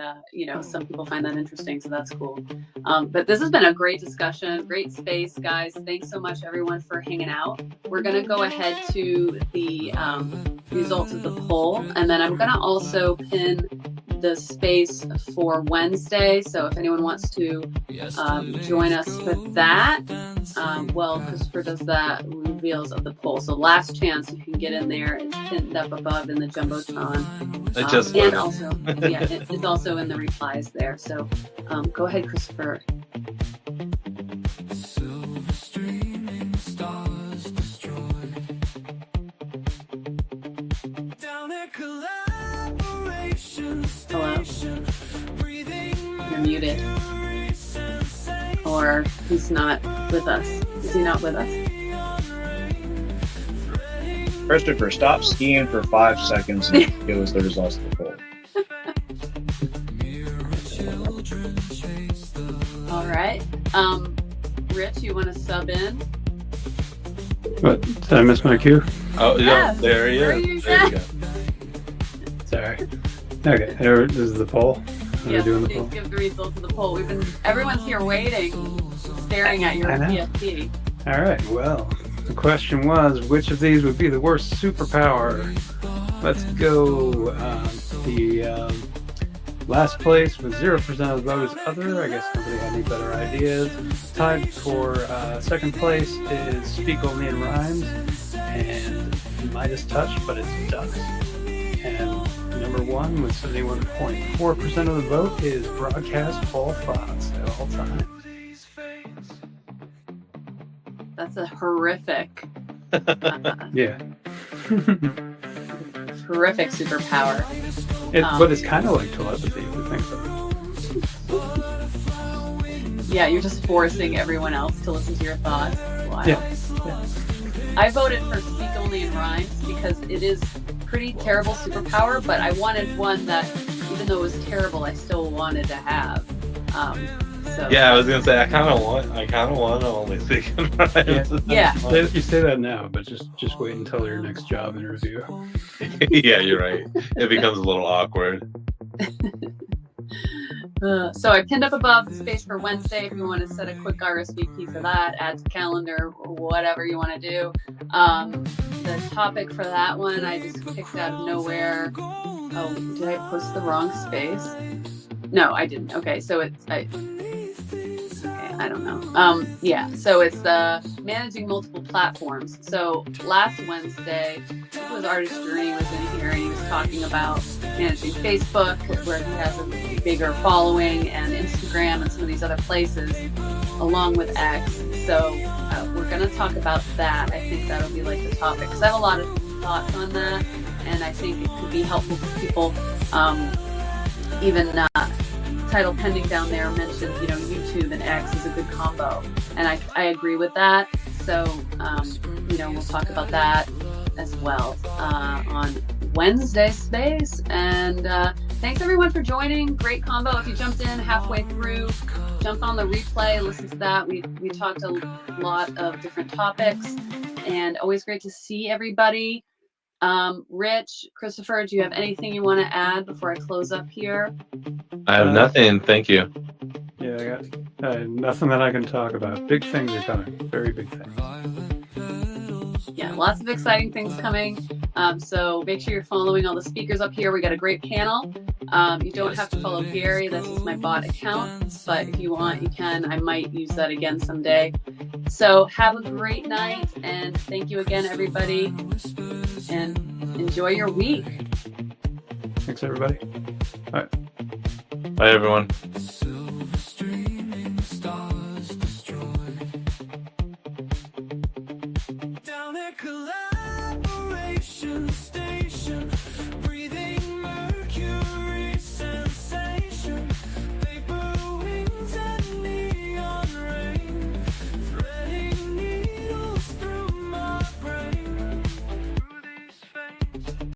some people find that interesting, so that's cool. But this has been a great discussion, great space, guys. Thanks so much everyone for hanging out. We're going to go ahead to the results of the poll, and then I'm going to also pin the space for Wednesday. So if anyone wants to join us for that, Christopher does that reveals of the poll. So last chance, you can get in there. It's pinned up above in the Jumbotron. And also, it's also in the replies there. So go ahead, Christopher. Hello? You're muted. Or he's not with us. Is he not with us? Christopher, stop skiing for 5 seconds and give us the results of the poll. All right. Rich, you want to sub in? What? Did I miss my cue? Oh, yeah. Yes. There he is. There you go. Sorry. Okay, this is the poll. Yes, doing the please poll? give the results of the poll. Everyone's here waiting, staring at your I know. PSP. All right, well, the question was, which of these would be the worst superpower? Let's go. The last place with 0% of the vote is other. I guess nobody had any better ideas. Tied for second place is speak only in rhymes and Midas touch, but it's ducks. And number one with 71.4% of the vote is broadcast all thoughts at all times. That's a horrific, Yeah. horrific superpower. But it's kind of like telepathy if you think about it. Yeah, you're just forcing everyone else to listen to your thoughts. It's wild. Yeah. I voted for speak only in rhymes because it is pretty terrible superpower, but I wanted one that, even though it was terrible, I still wanted to have. Yeah, I was gonna say I kind of want to only speak in rhymes. Yeah. You say that now, but just wait until your next job interview. Yeah, you're right. It becomes a little awkward. So I pinned up above the space for Wednesday if you want to set a quick RSVP for that, add to calendar, whatever you want to do. The topic for that one I just picked out of nowhere. Oh, did I post the wrong space? No, I didn't. Okay, so I don't know. So it's managing multiple platforms. So last Wednesday, it was Artist Journey was in here, and he was talking about managing Facebook, where he has a bigger following, and Instagram, and some of these other places, along with X. So we're going to talk about that. I think that'll be like the topic, because I have a lot of thoughts on that, and I think it could be helpful for people. Even title pending down there mentioned, YouTube and X is a good combo, and I agree with that. So we'll talk about that as well on Wednesday space. And thanks everyone for joining. Great combo. If you jumped in halfway through, jump on the replay, listen to that. We talked a lot of different topics, and always great to see everybody. Rich, Christopher, do you have anything you want to add before I close up here? I have nothing. Thank you. Yeah, I got nothing that I can talk about. Big things are coming. Very big things. Yeah, lots of exciting things coming. So make sure you're following all the speakers up here. We got a great panel. You don't have to follow Gary. That's just my bot account. But if you want, you can. I might use that again someday. So have a great night. And thank you again, everybody. And enjoy your week. Thanks, everybody. All right. Bye, everyone.